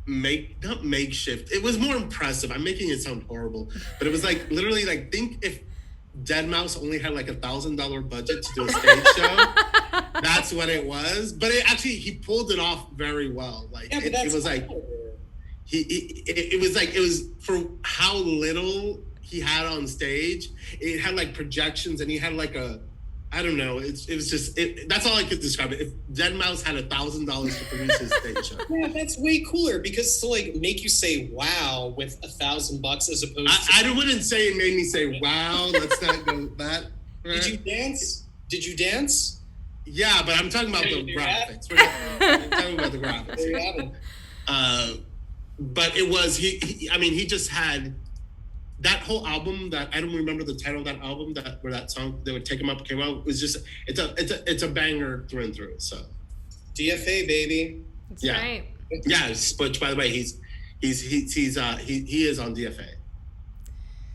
not makeshift. It was more impressive. I'm making it sound horrible, but it was like literally like think if Deadmau5 only had like $1,000 budget to do a stage show. That's what it was. But it actually he pulled it off very well. Like it was like it was for how little he had on stage. It had like projections, and he had like a, I don't know. It was just that's all I could describe it. If Deadmau5 had $1,000 to produce his stage show, yeah, that's way cooler because to like make you say wow with $1,000 as opposed to I wouldn't say it made me say wow. Let's not go that. Right? Did you dance? Did you dance? Yeah, but I'm talking about the graphics. I'm talking about the graphics. There you have it. But it was he just had that whole album that I don't remember the title of that album where that song they would Take 'Em Up came out. It was just it's a banger through and through. So DFA baby. That's right. Yeah, which by the way he is on DFA.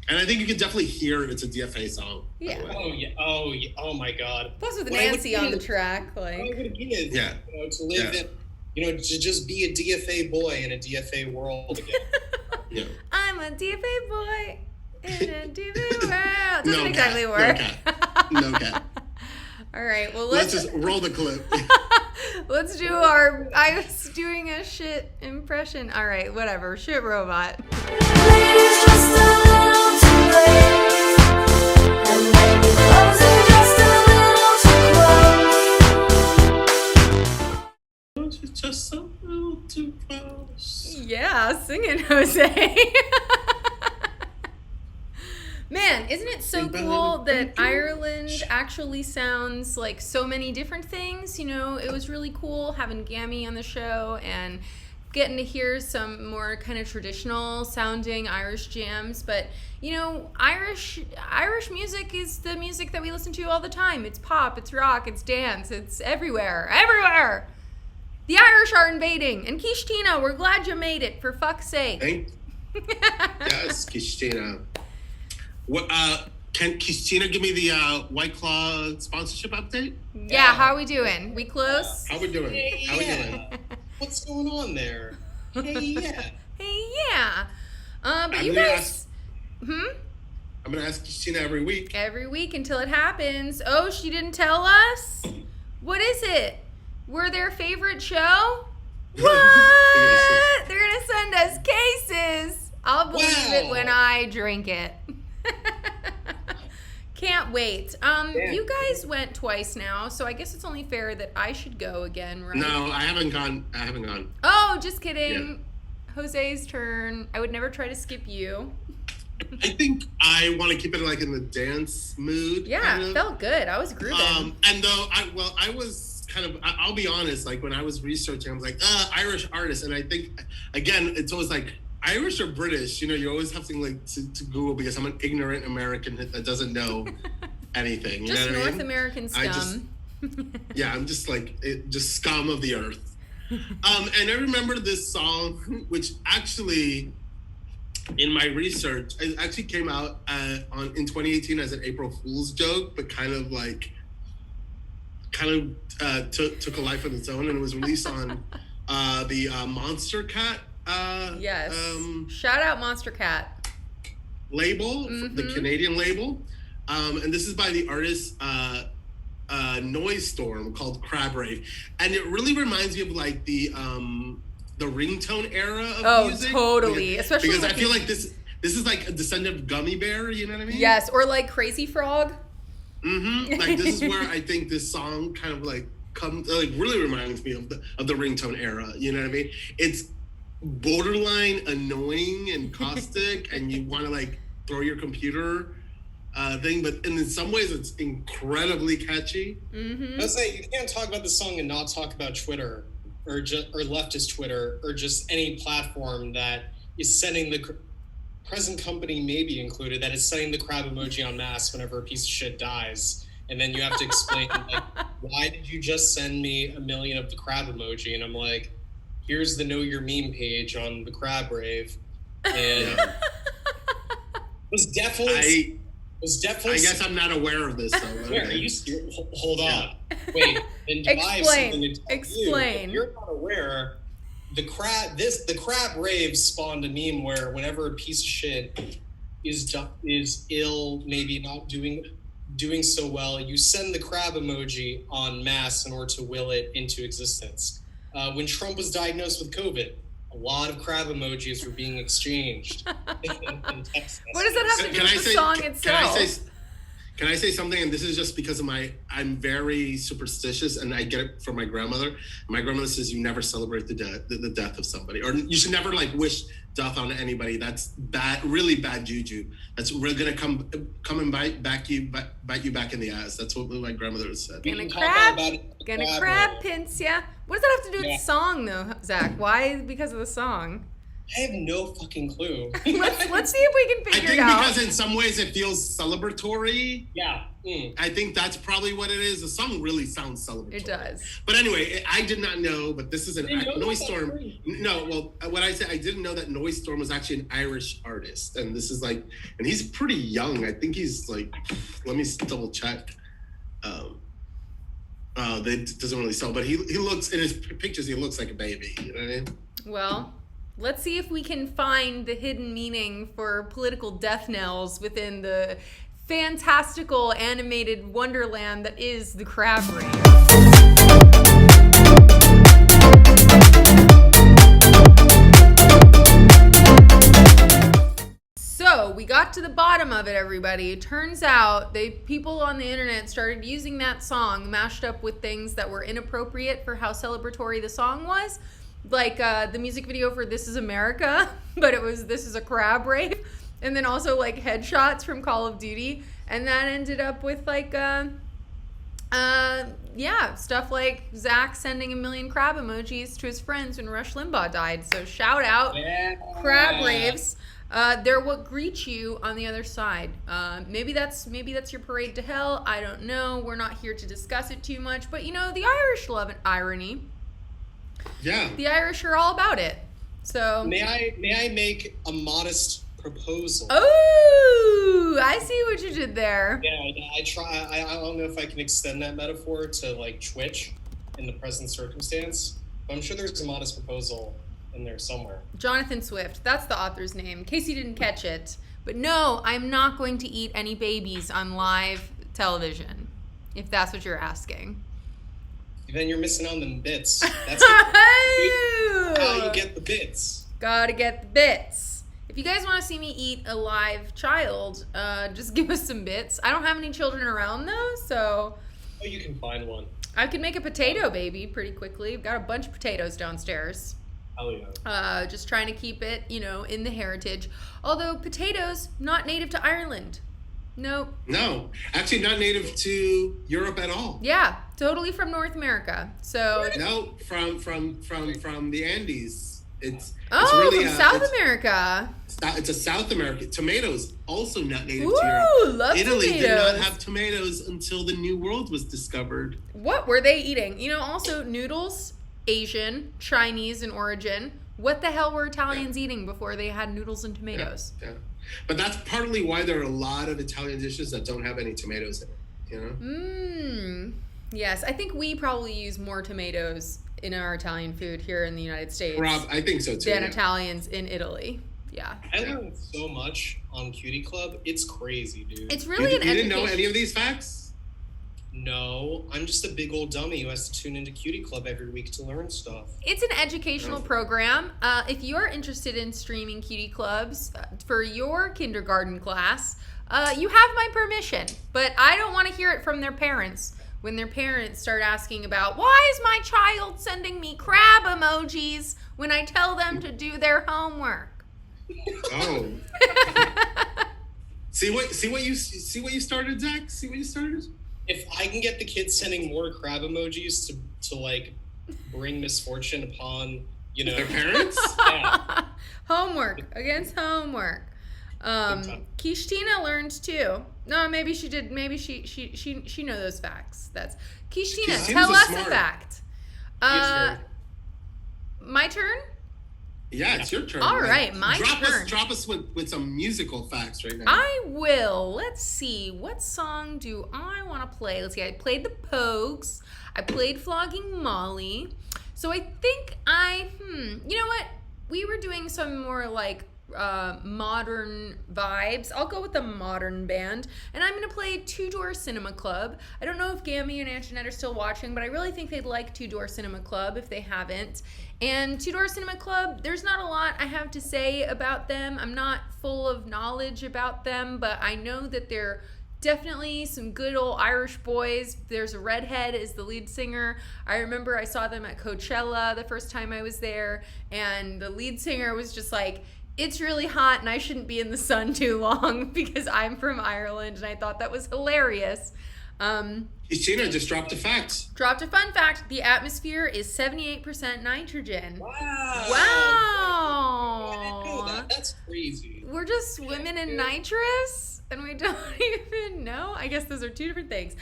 And I think you can definitely hear it's a DFA song. Yeah. Oh yeah. Oh my God. Plus with Nancy on the track, like. I would have given, yeah. To live in, to just be a DFA boy in a DFA world again. Yeah. I'm a DFA boy in a DFA world. Doesn't No exactly cat. work. No cat. All right. Well, Let's just roll the clip. Let's do I was doing a shit impression. All right. Whatever. Shit Robot. Ladies, just a little too late, and maybe clothes are just a little too close. Just a little too close. Yeah, sing it, Jose. Man, isn't it so cool that Ireland actually sounds like so many different things? It was really cool having Gammie on the show and getting to hear some more kind of traditional sounding Irish jams. But, Irish music is the music that we listen to all the time. It's pop, it's rock, it's dance, it's everywhere. Everywhere! The Irish are invading. And Kishtina, we're glad you made it, for fuck's sake. Yes, Kishtina. What? Can Kishtina give me the White Claw sponsorship update? Yeah, how are we doing? We close? How we doing? Hey, How we doing? What's going on there? Hey, yeah. Hey, yeah. But I'm you gonna guys... I'm going to ask Kishtina every week. Every week until it happens. Oh, she didn't tell us? What is it? We're their favorite show? What? They're going to send us cases. I'll believe it when I drink it. Can't wait. You guys went twice now, so I guess it's only fair that I should go again, right? No, I haven't gone. Oh, just kidding. Yeah. Jose's turn. I would never try to skip you. I think I want to keep it like in the dance mood. Yeah, kind of. Felt good. I was grooving. And though I was kind of, I'll be honest, like when I was researching, I was like, Irish artists. And I think, again, it's always like, Irish or British, you always have to like to Google because I'm an ignorant American that doesn't know anything. Just North I mean? American scum. I'm just like just scum of the earth. And I remember this song, which actually, in my research, it actually came out in 2018 as an April Fool's joke, but kind of took a life of its own, and it was released on the Monster Cat. Yes. Shout out Monster Cat label, the Canadian label. And this is by the artist Noise Storm called Crab Rave. And it really reminds me of like the ringtone era of music. Oh, totally. Especially because I feel like this is like a descendant of Gummy Bear, you know what I mean? Yes, or like Crazy Frog. Like this is where I think this song kind of like really reminds me of the ringtone era, you know what I mean? It's borderline annoying and caustic and you want to like throw your computer thing, but in some ways it's incredibly catchy. Mm-hmm. I was saying, you can't talk about the song and not talk about Twitter or leftist Twitter or just any platform that is sending the present company, maybe included, that is sending the crab emoji en masse whenever a piece of shit dies. And then you have to explain, like, why did you just send me 1 million of the crab emoji? And I'm like, here's the Know Your Meme page on the Crab Rave. And was definitely. I guess I'm not aware of this. So where are you? Hold on. Wait. Then I have something to tell Explain. You. If you're not aware, the crab rave spawned a meme where whenever a piece of shit is ill, maybe not doing so well, you send the crab emoji en masse in order to will it into existence. When Trump was diagnosed with COVID, a lot of crab emojis were being exchanged. in text What does that have to do with the song itself? Can I say something? And this is just because of I'm very superstitious, and I get it from my grandmother. My grandmother says you never celebrate the death of somebody, or you should never like wish death on anybody. That's bad, really bad juju. That's really gonna come and bite you back in the ass. That's what my grandmother said. Gonna crab pinch ya. What does that have to do with the song, though, Zach? Why? Because of the song? I have no fucking clue. let's see if we can figure it out. I think because in some ways it feels celebratory. Yeah. I think that's probably what it is. The song really sounds celebratory. It does. But anyway, I did not know, but this is Noise Storm. No, well, what I said, I didn't know that Noise Storm was actually an Irish artist. And this is like, and he's pretty young. I think he's like, let me double check. That doesn't really sell, but he looks, in his pictures, he looks like a baby. You know what I mean? Well, let's see if we can find the hidden meaning for political death knells within the fantastical animated wonderland that is the Crab Rave. So we got to the bottom of it, everybody. Turns out people on the internet started using that song mashed up with things that were inappropriate for how celebratory the song was. Like the music video for This Is America, but it was This Is a Crab Rave. And then also like headshots from Call of Duty. And that ended up with like, stuff like Zach sending 1 million crab emojis to his friends when Rush Limbaugh died. So shout out, Crab Raves. They're what greet you on the other side. Maybe that's your parade to hell. I don't know. We're not here to discuss it too much. But, the Irish love an irony. Yeah. The Irish are all about it. So may I make a modest proposal? Oh, I see what you did there. Yeah, I try. I don't know if I can extend that metaphor to like Twitch in the present circumstance, but I'm sure there's a modest proposal in there somewhere. Jonathan Swift, that's the author's name, in case you didn't catch it. But no, I'm not going to eat any babies on live television, if that's what you're asking. Then you're missing on the bits. That's how you get the bits. Gotta get the bits. If you guys want to see me eat a live child, just give us some bits. I don't have any children around, though, so... Oh, you can find one. I can make a potato baby pretty quickly. I've got a bunch of potatoes downstairs. Hell yeah. Just trying to keep it, in the heritage. Although potatoes, not native to Ireland. Nope. No, actually not native to Europe at all. Yeah, totally from North America. So no, from the Andes. It's really, from South America. It's a South American. Tomatoes also not native to Europe. Love Italy tomatoes. Did not have tomatoes until the New World was discovered. What were they eating? Also noodles, Asian, Chinese in origin. What the hell were Italians eating before they had noodles and tomatoes? Yeah. But that's partly why there are a lot of Italian dishes that don't have any tomatoes in it, Yes, I think we probably use more tomatoes in our Italian food here in the United States. I think so too. Than Italians in Italy. Yeah. I learned so much on Cutie Club. It's crazy, dude. It's really You didn't know any of these facts? No, I'm just a big old dummy who has to tune into Cutie Club every week to learn stuff. It's an educational program. If you're interested in streaming Cutie Clubs for your kindergarten class, you have my permission. But I don't want to hear it from their parents when their parents start asking about, why is my child sending me crab emojis when I tell them to do their homework? Oh. See what you started, Zach? See what you started? If I can get the kids sending more crab emojis to like bring misfortune upon, their parents? Yeah. Homework against homework. Kishtina learned too. No, maybe she did. Maybe she know those facts. That's Kishtina. Tell us a fact. My turn. Yeah, it's your turn. All right, my turn. Drop us with some musical facts right now. I will. Let's see. What song do I want to play? Let's see. I played the Pogues. I played Flogging Molly. So I think you know what? We were doing some more like modern vibes. I'll go with the modern band, and I'm gonna play Two Door Cinema Club. I don't know if Gammie and Antoinette are still watching, but I really think they'd like Two Door Cinema Club if they haven't. And Two Door Cinema Club, there's not a lot I have to say about them. I'm not full of knowledge about them, but I know that they're definitely some good old Irish boys. There's a redhead as the lead singer. I remember I saw them at Coachella the first time I was there, and the lead singer was just like, it's really hot and I shouldn't be in the sun too long because I'm from Ireland, and I thought that was hilarious. Christina just dropped a fact. Dropped a fun fact. The atmosphere is 78% nitrogen. Wow. Wow. I didn't know that. That's crazy. We're just swimming in nitrous and we don't even know. I guess those are two different things.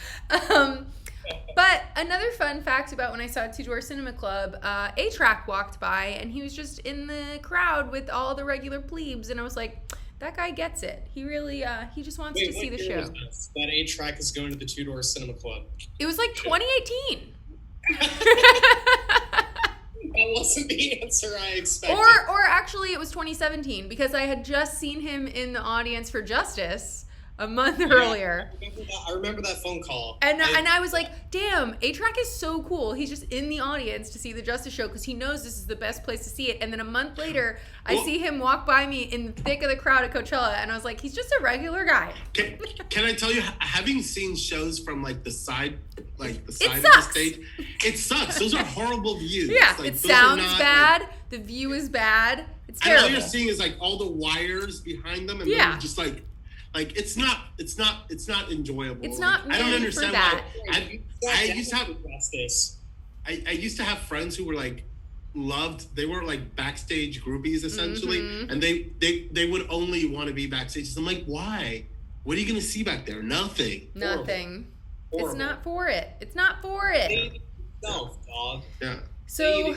But another fun fact about when I saw Two Door Cinema Club, A-Track walked by and he was just in the crowd with all the regular plebes, and I was like, that guy gets it. He really, he just wants to see the show. That A-Track is going to the Two Door Cinema Club. It was like 2018. That wasn't the answer I expected. Or actually, it was 2017 because I had just seen him in the audience for Justice a month earlier. I remember that phone call. And I was like, damn, A-Track is so cool. He's just in the audience to see the Justice show because he knows this is the best place to see it. And then a month later, I see him walk by me in the thick of the crowd at Coachella, and I was like, he's just a regular guy. Can I tell you, having seen shows from like the side of the stage, it sucks. Those are horrible views. Yeah, like, it sounds bad. The view is bad. It's terrible. And all you're seeing is like all the wires behind them, and then you're just like it's not enjoyable. It's not made I don't understand for that. why. I used to have this. I used to have friends who were like they were like backstage groupies essentially, and they would only want to be backstage. So I'm like, why? What are you gonna see back there? Nothing. Nothing. Horrible. It's not for it. It's not for it. No, dog. Yeah. So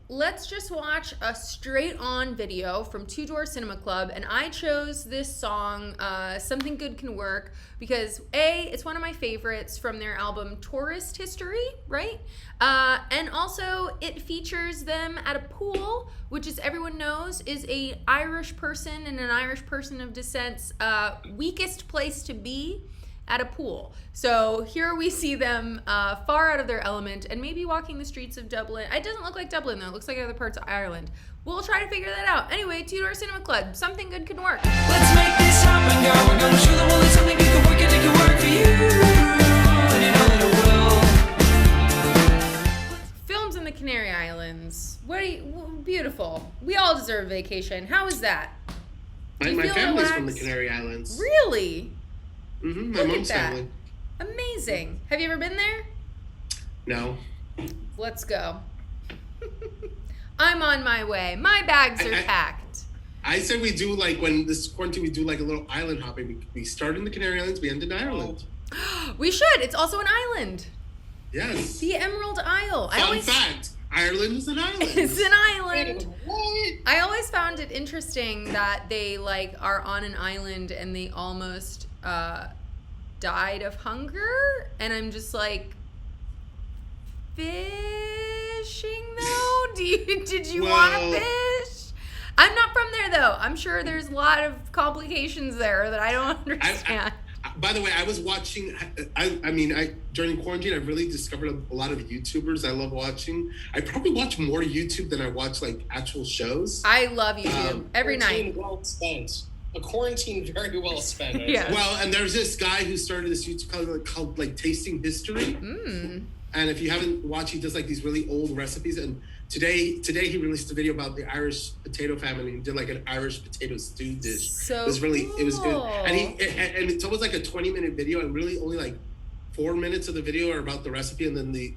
let's just watch a straight on video from Two Door Cinema Club, and I chose this song, Something Good Can Work, because it's one of my favorites from their album Tourist History, right? And also it features them at a pool, which, as everyone knows, is a Irish person and an Irish person of descent's weakest place to be, at a pool. So here we see them far out of their element and maybe walking the streets of Dublin. It doesn't look like Dublin though, it looks like other parts of Ireland. We'll try to figure that out. Anyway, Two Door Cinema Club, Something Good Can Work. Let's make this happen, girl. We're gonna show the world that something good can work and it can work for you. And you know that it will. Films in the Canary Islands. Beautiful. We all deserve a vacation. How is that? My family's from the Canary Islands. Really? Mm-hmm. My Look mom's at that. family. Amazing. Have you ever been there? No. Let's go. I'm on my way. My bags are packed. I said we do like when this quarantine, we do like a little island hopping. We start in the Canary Islands, we end in Ireland. We should. It's also an island. Yes. The Emerald Isle. Fun fact. Ireland is an island. It's an island. What? I always found it interesting that they like are on an island and they almost died of hunger, and I'm just like, fishing though? Did you want to fish? I'm not from there though. I'm sure there's a lot of complications there that I don't understand. By the way, I was watching. During quarantine, I really discovered a lot of YouTubers I love watching. I probably watch more YouTube than I watch like actual shows. I love YouTube every night. Well spent. a quarantine very well spent. I'd Yeah. say. Well, and there's this guy who started this YouTube channel called like Tasting History. And if you haven't watched, he does like these really old recipes. And today he released a video about the Irish potato famine. He did like an Irish potato stew dish. So it was really, it was good. cool. And it's almost like a 20-minute video, and really only like 4 minutes of the video are about the recipe, and then the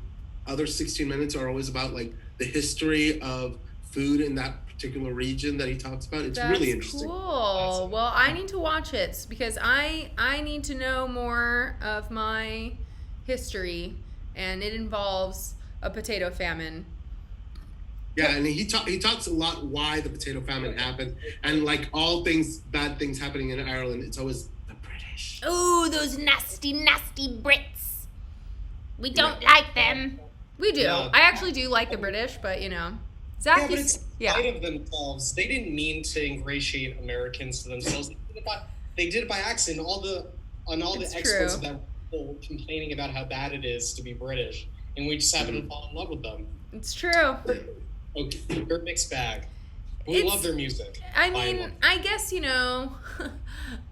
other 16 minutes are always about like the history of food in that particular region that he talks about. It's really interesting. Cool. Well, I need to watch it because I need to know more of my history, and it involves a potato famine. Yeah, and he talks a lot why the potato famine happened, and like all bad things happening in Ireland, it's always the British. Oh, those nasty, nasty Brits. We don't like them. We do. Yeah. I actually do like the British, but you know, Zach but is. it's Yeah. spite of themselves. They didn't mean to ingratiate Americans to themselves. They did it by accident. All the It's experts true. that were people complaining about how bad it is to be British, and we just happened to fall in love with them. It's true. Okay, they're a mixed bag. We It's- love their music. I By and mean, large. I guess, you know,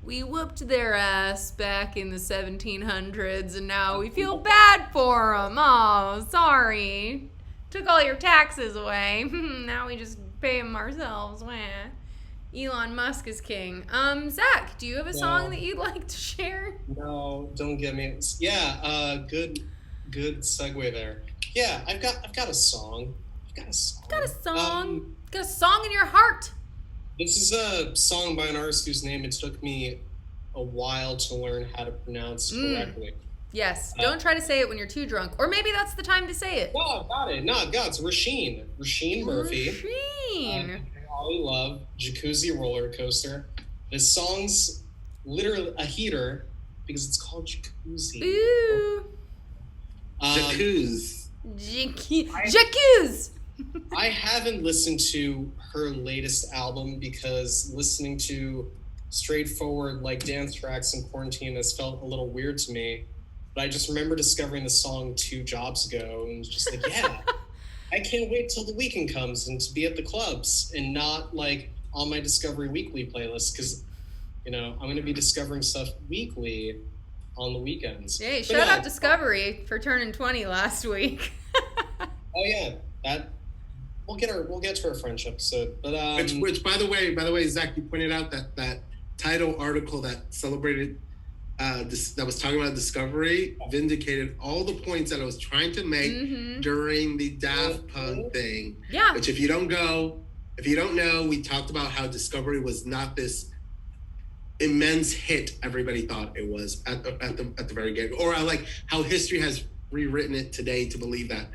we whooped their ass back in the 1700s, and now we feel bad for them. Oh, sorry. Took all your taxes away. Now we just pay them ourselves. Wah. Elon Musk is king. Zach, do you have a song No. that you'd like to share? No, don't get me. Yeah, good segue there. Yeah, I've got a song. Got a song? Got a song in your heart? This is a song by an artist whose name it took me a while to learn how to pronounce correctly. Yes. Don't try to say it when you're too drunk. Or maybe that's the time to say it. No, I've got it. No, I've got it. It's Rasheen Murphy. Rasheen. I love Jacuzzi Roller Coaster. This song's literally a heater because it's called Jacuzzi. Ooh. Jacuzzi. Jacuzzi. I haven't listened to her latest album because listening to straightforward like dance tracks in quarantine has felt a little weird to me. But I just remember discovering the song 2 jobs ago and was just like, yeah, I can't wait till the weekend comes and to be at the clubs and not like on my Discovery Weekly playlist because, you know, I'm going to be discovering stuff weekly on the weekends. Hey, But shout no, out Discovery for turning 20 last week. Oh yeah, that we'll get to our French episode. But Which by the way, Zach, you pointed out that title article that celebrated that was talking about Discovery vindicated all the points that I was trying to make during the Daft Punk thing. Yeah. Which if you don't know, we talked about how Discovery was not this immense hit everybody thought it was at the very beginning, or like how history has rewritten it today to believe that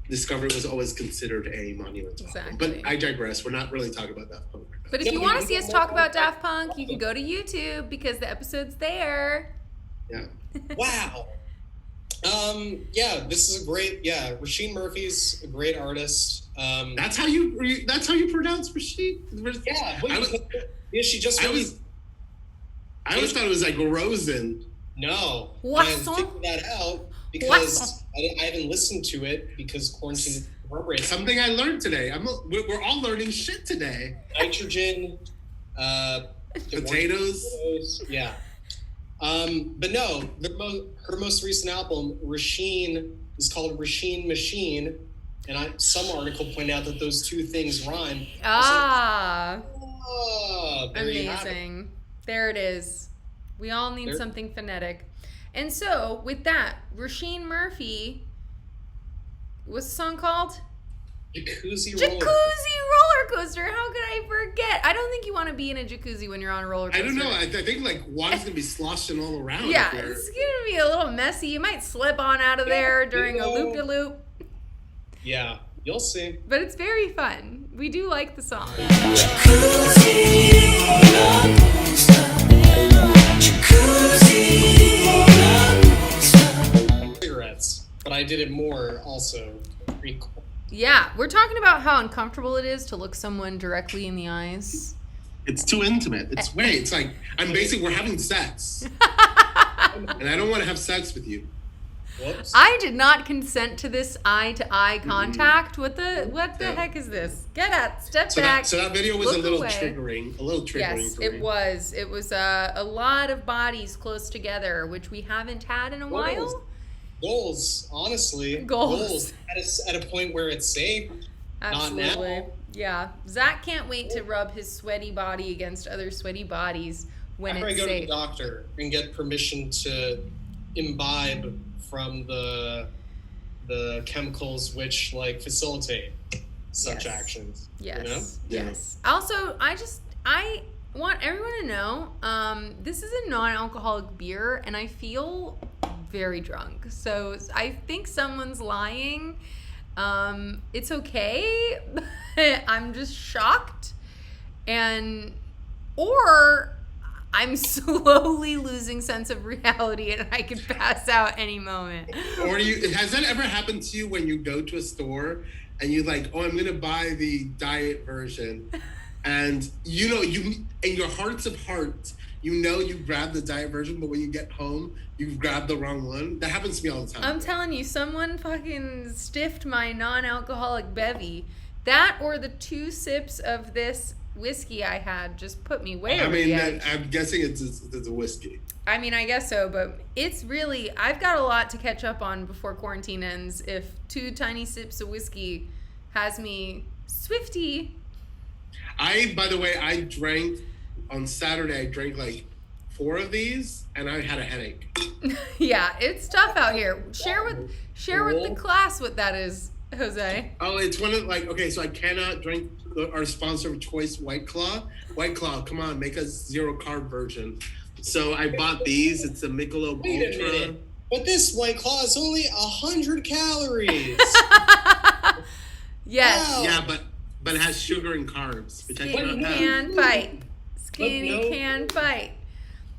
Discovery was always considered a monumental album. Exactly. But I digress. We're not really talking about Daft Punk right now. But if you want to see us talk about Daft Punk, you can go to YouTube because the episode's there. Yeah. wow. Yeah, this is a great. Yeah, Rasheen Murphy's a great artist. That's how you pronounce Rashid? Yeah, I was- yeah, she just I released. always thought it was like Rosen. No, What I song? figured that out What because song? I haven't listened to it because quarantine is appropriate. Something I learned today. We're all learning shit today. Nitrogen, Potatoes. yeah. But no, her most recent album, Rasheen, is called Rasheen Machine, and some article pointed out that those two things rhyme. Ah, Oh, there you have it. amazing. There it is. We all need There- something phonetic. And so, with that, Rasheen Murphy, what's the song called? Jacuzzi Jacuzzi roller. roller coaster. How could I forget? I don't think you want to be in a jacuzzi when you're on a roller I coaster. don't know. I think like water's gonna be sloshing all around. Yeah, if you're- it's gonna be a little messy. You might slip on out of there during a loop de loop, Yeah, you'll see. but it's very fun. We do like the song. Cigarettes, but I did it more also. Pretty cool. Yeah, we're talking about how uncomfortable it is to look someone directly in the eyes. It's too intimate. It's like we're having sex, and I don't want to have sex with you. Whoops. I did not consent to this eye-to-eye contact. What the heck is this? Get out. Step back. So that video was look a little away. triggering. A little triggering Yes, for it me. was. It was a lot of bodies close together, which we haven't had in a while. Goals, honestly. Goals. At a point where it's safe. Absolutely. Not now. Yeah. Zach can't wait to rub his sweaty body against other sweaty bodies when After I it's go to the safe. doctor and get permission to imbibe from the chemicals which like facilitate such Yes. actions. Yes. You know? Yes. Also, I want everyone to know, this is a non-alcoholic beer, and I feel very drunk. So I think someone's lying. It's okay. I'm just shocked, or I'm slowly losing sense of reality, and I could pass out any moment. Or has that ever happened to you when you go to a store and you're like, oh, I'm gonna buy the diet version, and you in your hearts of hearts, you grab the diet version, but when you get home, you grab the wrong one? That happens to me all the time. I'm telling you, someone fucking stiffed my non-alcoholic bevy. That or the 2 sips of this whiskey I had just put me way over the edge. I'm guessing it's a whiskey. I mean, I guess so, but it's really, I've got a lot to catch up on before quarantine ends if 2 tiny sips of whiskey has me swifty. By the way, on Saturday, I drank like 4 of these and I had a headache. Yeah, it's tough out here. Share with the class what that is, Jose. Oh, it's one of okay, so I cannot drink our sponsor of choice, White Claw. White Claw, come on, make a 0 carb version. So I bought these. It's a Michelob Wait a Ultra. minute. But this White Claw is only 100 calories. Yes. Wow. Yeah, but it has sugar and carbs, which I Skinny cannot have. can fight. Skinny No. can fight.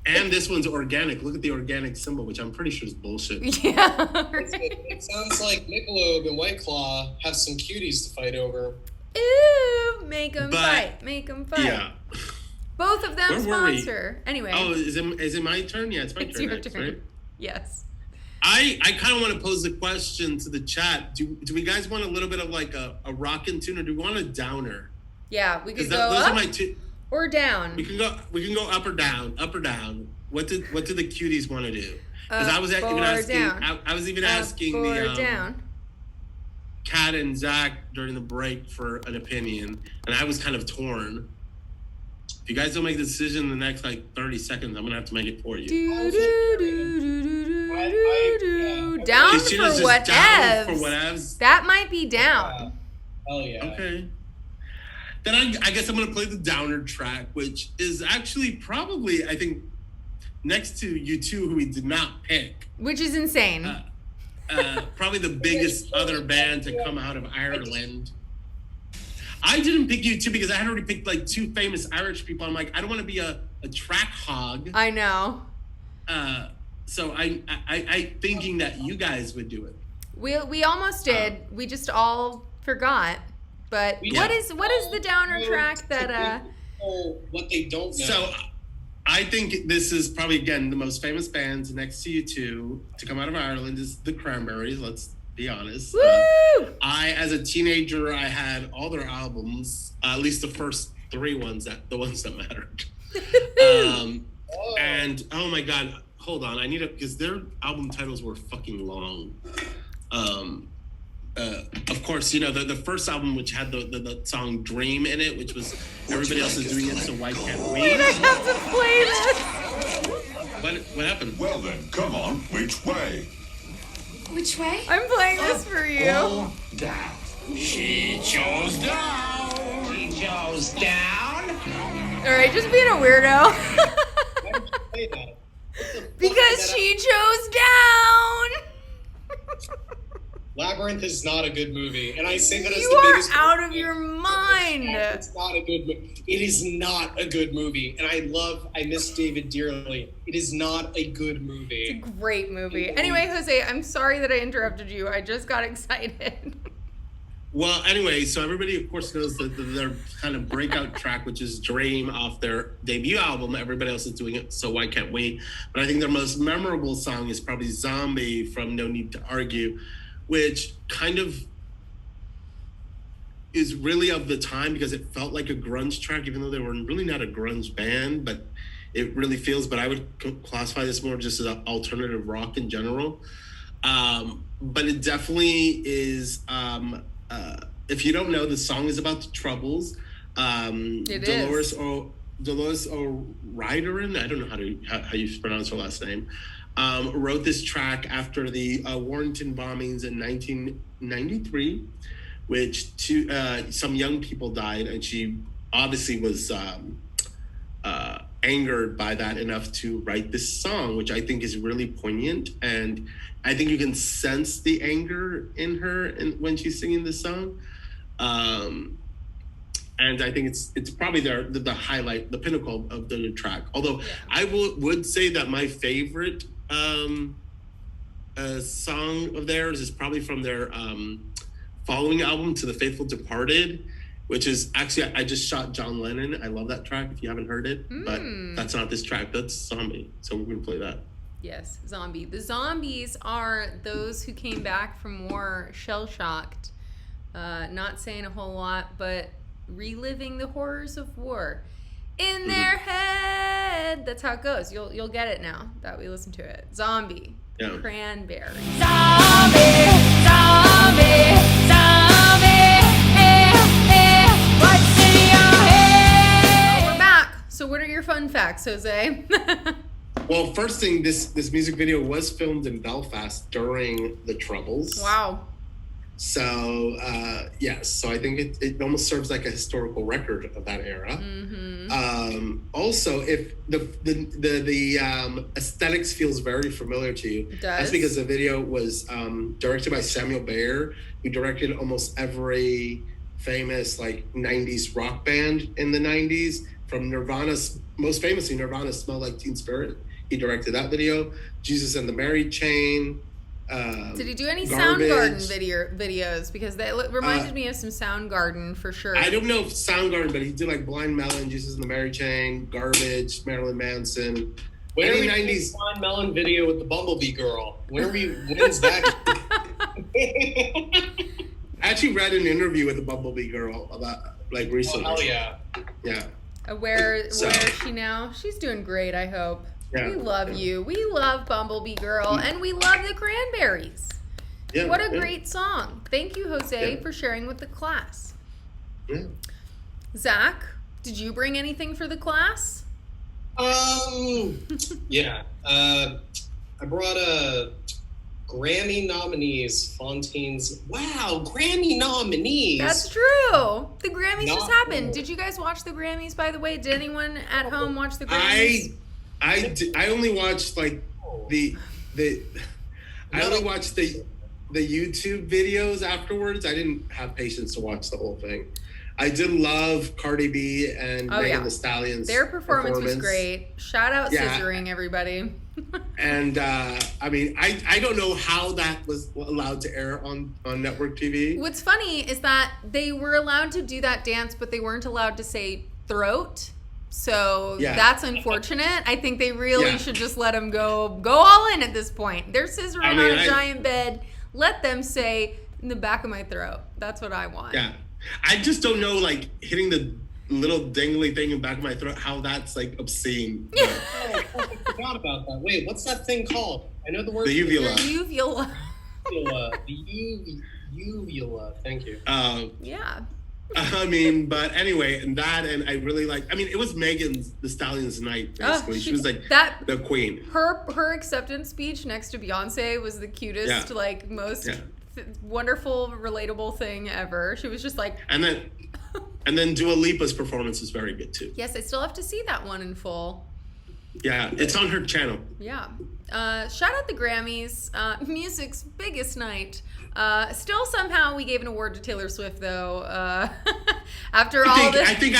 And this one's organic. Look at the organic symbol, which I'm pretty sure is bullshit. Yeah. It sounds like Michelob and White Claw have some cuties to fight over. Ooh, make them But- fight. Make them fight. Yeah. Both of them Where were we? sponsor. Anyway. Oh, is it my turn? Yeah, it's my It's turn. your next, turn. right? Yes. I kind of want to pose a question to the chat. Do we guys want a little bit of like a rockin' tune, or do we want a downer? Yeah, we could Because go those up are my two. or down. We can go up or down. Up or down. What do the cuties want to do? Because I was Up even or asking. down. I was even Up asking or the down. Kat and Zach during the break for an opinion, and I was kind of torn. If you guys don't make the decision in the next 30 seconds, I'm gonna have to make it for you. Do, do, do, do, do, do, do. Down Christina's for just down for whatevs. whatevs. That might be down. Oh yeah. Okay. Then I guess I'm gonna play the downer track, which is actually probably, I think, next to U2, who we did not pick. Which is insane. Probably the biggest other band to come out of Ireland. I didn't pick U2 because I had already picked 2 famous Irish people. I'm like, I don't want to be a track hog. I know. So I thinking that you guys would do it. We almost did. We just all forgot. But Yeah. what is the downer track that what they don't know. So I think this is probably, again, the most famous bands next to U2 to come out of Ireland is the Cranberries. Let's be honest. Woo! As a teenager, I had all their albums, at least the first 3 ones, the ones that mattered. And oh my God, hold on, I need to, because their album titles were fucking long. Of course, the first album, which had the song Dream in it, which was everybody else is doing it, so why can't we? Wait, I have to play this. What happened? Well then, come on, which way? Which way? I'm playing this for you. Or down? She chose down. She chose down. All right, just being a weirdo. Why did you say that? What the fuck Because is that? she chose down. Labyrinth is not a good movie, and I say that as You the are biggest. out of your mind. It's not a good movie. It is not a good movie, and I miss David dearly. It is not a good movie. Great movie. Anyway, Jose, I'm sorry that I interrupted you. I just got excited. Well, anyway, so everybody, of course, knows that their kind of breakout track, which is Dream off their debut album. Everybody else is doing it, so why can't we? But I think their most memorable song is probably Zombie from No Need to Argue, which kind of is really of the time because it felt like a grunge track, even though they were really not a grunge band, but it really feels, but I would classify this more just as alternative rock in general. But it definitely is... if you don't know, the song is about the Troubles. Dolores O'Riordan, I don't know how you pronounce her last name, wrote this track after the Warrington bombings in 1993, which some young people died, and she obviously was angered by that enough to write this song, which I think is really poignant, and I think you can sense the anger in her when she's singing this song. And I think it's probably the highlight, the pinnacle of the track. Although I would say that my favorite song of theirs is probably from their following album, To the Faithful Departed, which is actually, I Just Shot John Lennon. I love that track if you haven't heard it, but that's not this track, that's Zombie. So we're gonna play that. Yes, Zombie. The zombies are those who came back from war shell-shocked, not saying a whole lot, but reliving the horrors of war in their head. That's how it goes. You'll get it now that we listen to it. Zombie. Yeah. Cranberries. Zombie, zombie, zombie, what's in your head? We're back. So what are your fun facts, Jose? Well, first thing, this music video was filmed in Belfast during the Troubles. Wow. So, yes. So I think it almost serves like a historical record of that era. Mm-hmm. Also, if the aesthetics feels very familiar to you, that's because the video was directed by Samuel Bayer, who directed almost every famous like 90s rock band in the 90s. From Nirvana's, most famously Nirvana's Smell Like Teen Spirit. He directed that video. Jesus and the Mary Chain. Did he do any Garbage. Soundgarden videos? Because that reminded me of some Soundgarden for sure. I don't know if Soundgarden, but he did like Blind Melon, Jesus and the Mary Chain, Garbage, Marilyn Manson. When are we 90s Blind Melon video with the Bumblebee girl? When's that? I actually read an interview with the Bumblebee girl about like recently. Oh, hell yeah. Yeah. Where is she now? She's doing great, I hope. Yeah, we love you. We love Bumblebee Girl, and we love the Cranberries. Yeah, what a great song. Thank you, Jose, for sharing with the class. Yeah. Zach, did you bring anything for the class? Yeah. I brought Grammy nominees, Fontaine's. Wow, Grammy nominees. That's true. The Grammys just happened. Did you guys watch the Grammys, by the way? Did anyone at home watch the Grammys? I only watched like I only watched the YouTube videos afterwards. I didn't have patience to watch the whole thing. I did love Cardi B and Megan Thee Stallion's Their performance was great. Shout out Scissoring, everybody. And I mean, I don't know how that was allowed to air on network TV. What's funny is that they were allowed to do that dance, but they weren't allowed to say throat. So that's unfortunate. I think they really should just let them go all in at this point. They're scissoring on a giant bed. Let them say in the back of my throat. That's what I want. Yeah. I just don't know, like, hitting the little dangly thing in the back of my throat, how that's, like, obscene. Oh, I forgot about that. Wait, what's that thing called? I know the word. The uvula. The uvula. The uvula. Thank you. Yeah. I mean, but anyway, and I really like, I mean, it was Megan Thee Stallion's night, basically. She was like the queen. Her acceptance speech next to Beyonce was the cutest, like, most wonderful, relatable thing ever. She was just like... And then Dua Lipa's performance was very good, too. Yes, I still have to see that one in full. Yeah, it's on her channel. Yeah. Shout out the Grammys. Music's biggest night. Still somehow we gave an award to Taylor Swift, though. After all this... I think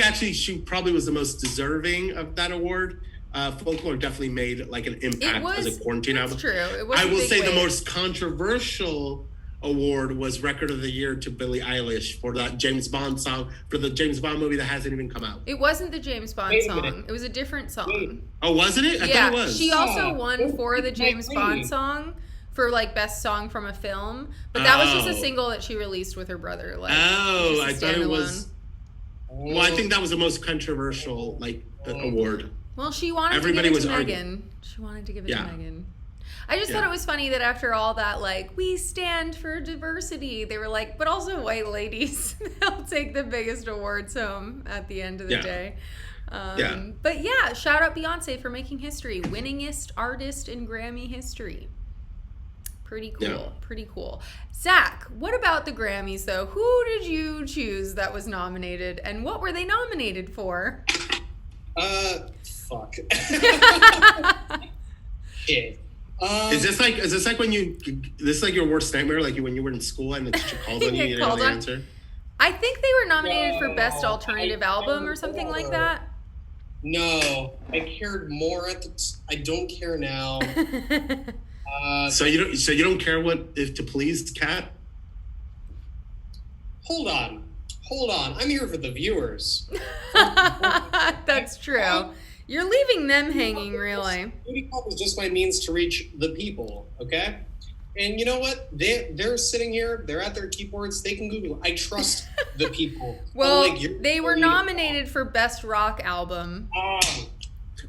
actually she probably was the most deserving of that award. Folklore definitely made like an impact as a quarantine album. True. It was I will say the most controversial award was Record of the Year to Billie Eilish for that James Bond song, for the James Bond movie that hasn't even come out. It wasn't the James Bond song. It was a different song. Oh, wasn't it? I thought it was. She also won for the James Bond song for like best song from a film, but that was just a single that she released with her brother. Like, I thought it was. Well, I think that was the most controversial like award. Well, she wanted to give it to Megan. She wanted to give it to Megan. I just thought it was funny that after all that, like, we stand for diversity, they were like, but also white ladies, they'll take the biggest awards home at the end of the day. But yeah, shout out Beyonce for making history. Winningest artist in Grammy history. Pretty cool. Yeah. Pretty cool. Zach, what about the Grammys, though? Who did you choose that was nominated, and what were they nominated for? Fuck. Shit. Is this like when you? This is like your worst nightmare, like when you were in school and the teacher called on you and you didn't know the answer. I think they were nominated for Best Alternative Album or something like that. No, I cared more at the. I don't care now. So you don't care what if to please Kat? Hold on. I'm here for the viewers. That's true. You're leaving them hanging, really. Cutie Club is just my means to reach the people, okay? And you know what? They're sitting here. They're at their keyboards. They can Google. I trust the people. Well, they were nominated for Best Rock Album.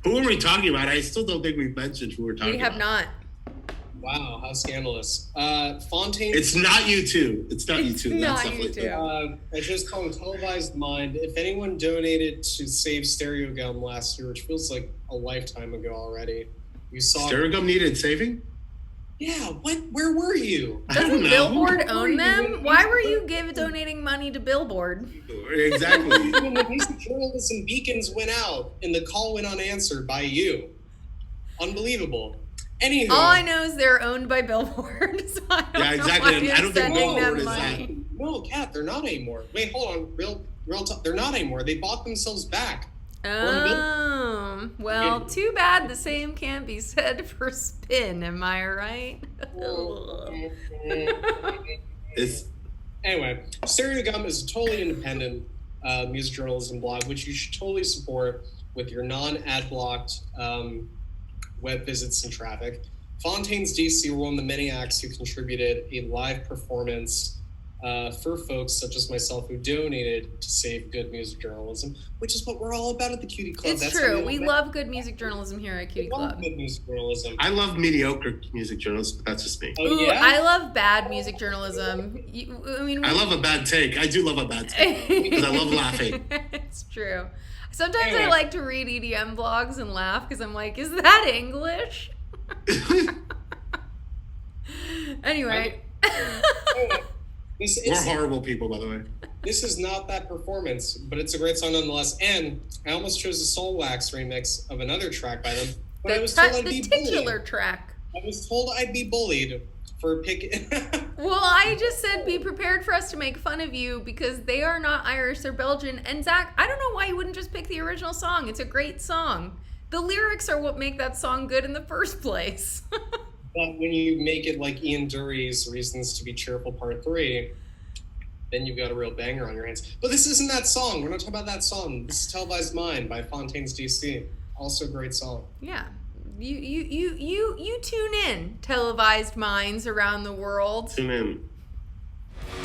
Who are we talking about? I still don't think we've mentioned who we're talking about. We have not. Wow, how scandalous. Fontaine. It's not U2. It's not U2. Not U2. I just call them Televised Mind. If anyone donated to save Stereo Gum last year, which feels like a lifetime ago already, you saw Stereo Gum needed saving? Yeah, what? Where were you? Doesn't Billboard own them? Why were you donating money to Billboard? Exactly. When the music journalism beacons went out and the call went unanswered by you. Unbelievable. Anywho. All I know is they're owned by Billboard. So I don't exactly. Know why I don't think Billboard is that. No, Kat, they're not anymore. Wait, hold on. Real talk. They're not anymore. They bought themselves back. Oh, well, too bad the same can't be said for Spin, am I right? Anyway, Stereo Gum is a totally independent music journalism blog, which you should totally support with your non-ad blocked web visits and traffic. Fontaine's DC were one of the many acts who contributed a live performance for folks such as myself who donated to save good music journalism, which is what we're all about at the Cutie Club. It's true. We love good music jouralism here at Cutie Club. Good music journalism. I love mediocre music journalism, but that's just me. Ooh, yeah? I love bad music journalism. I love a bad take. I do love a bad take because I love laughing. It's true. Sometimes I like to read EDM blogs and laugh because I'm like, is that English? Anyway. We're horrible people, by the way. This is not that performance, but it's a great song nonetheless. And I almost chose a Soul Wax remix of another track by them. But I was told I'd be bullied. Track. I was told I'd be bullied for picking. Well, I just said be prepared for us to make fun of you because they are not Irish, they're Belgian. And Zach, I don't know why you wouldn't just pick the original song. It's a great song. The lyrics are what make that song good in the first place. But when you make it like Ian Dury's Reasons to Be Cheerful Part 3, then you've got a real banger on your hands. But this isn't that song. We're not talking about that song. This is Televised Mind by Fontaine's DC. Also a great song. Yeah. You tune in, televised minds around the world. Tune in.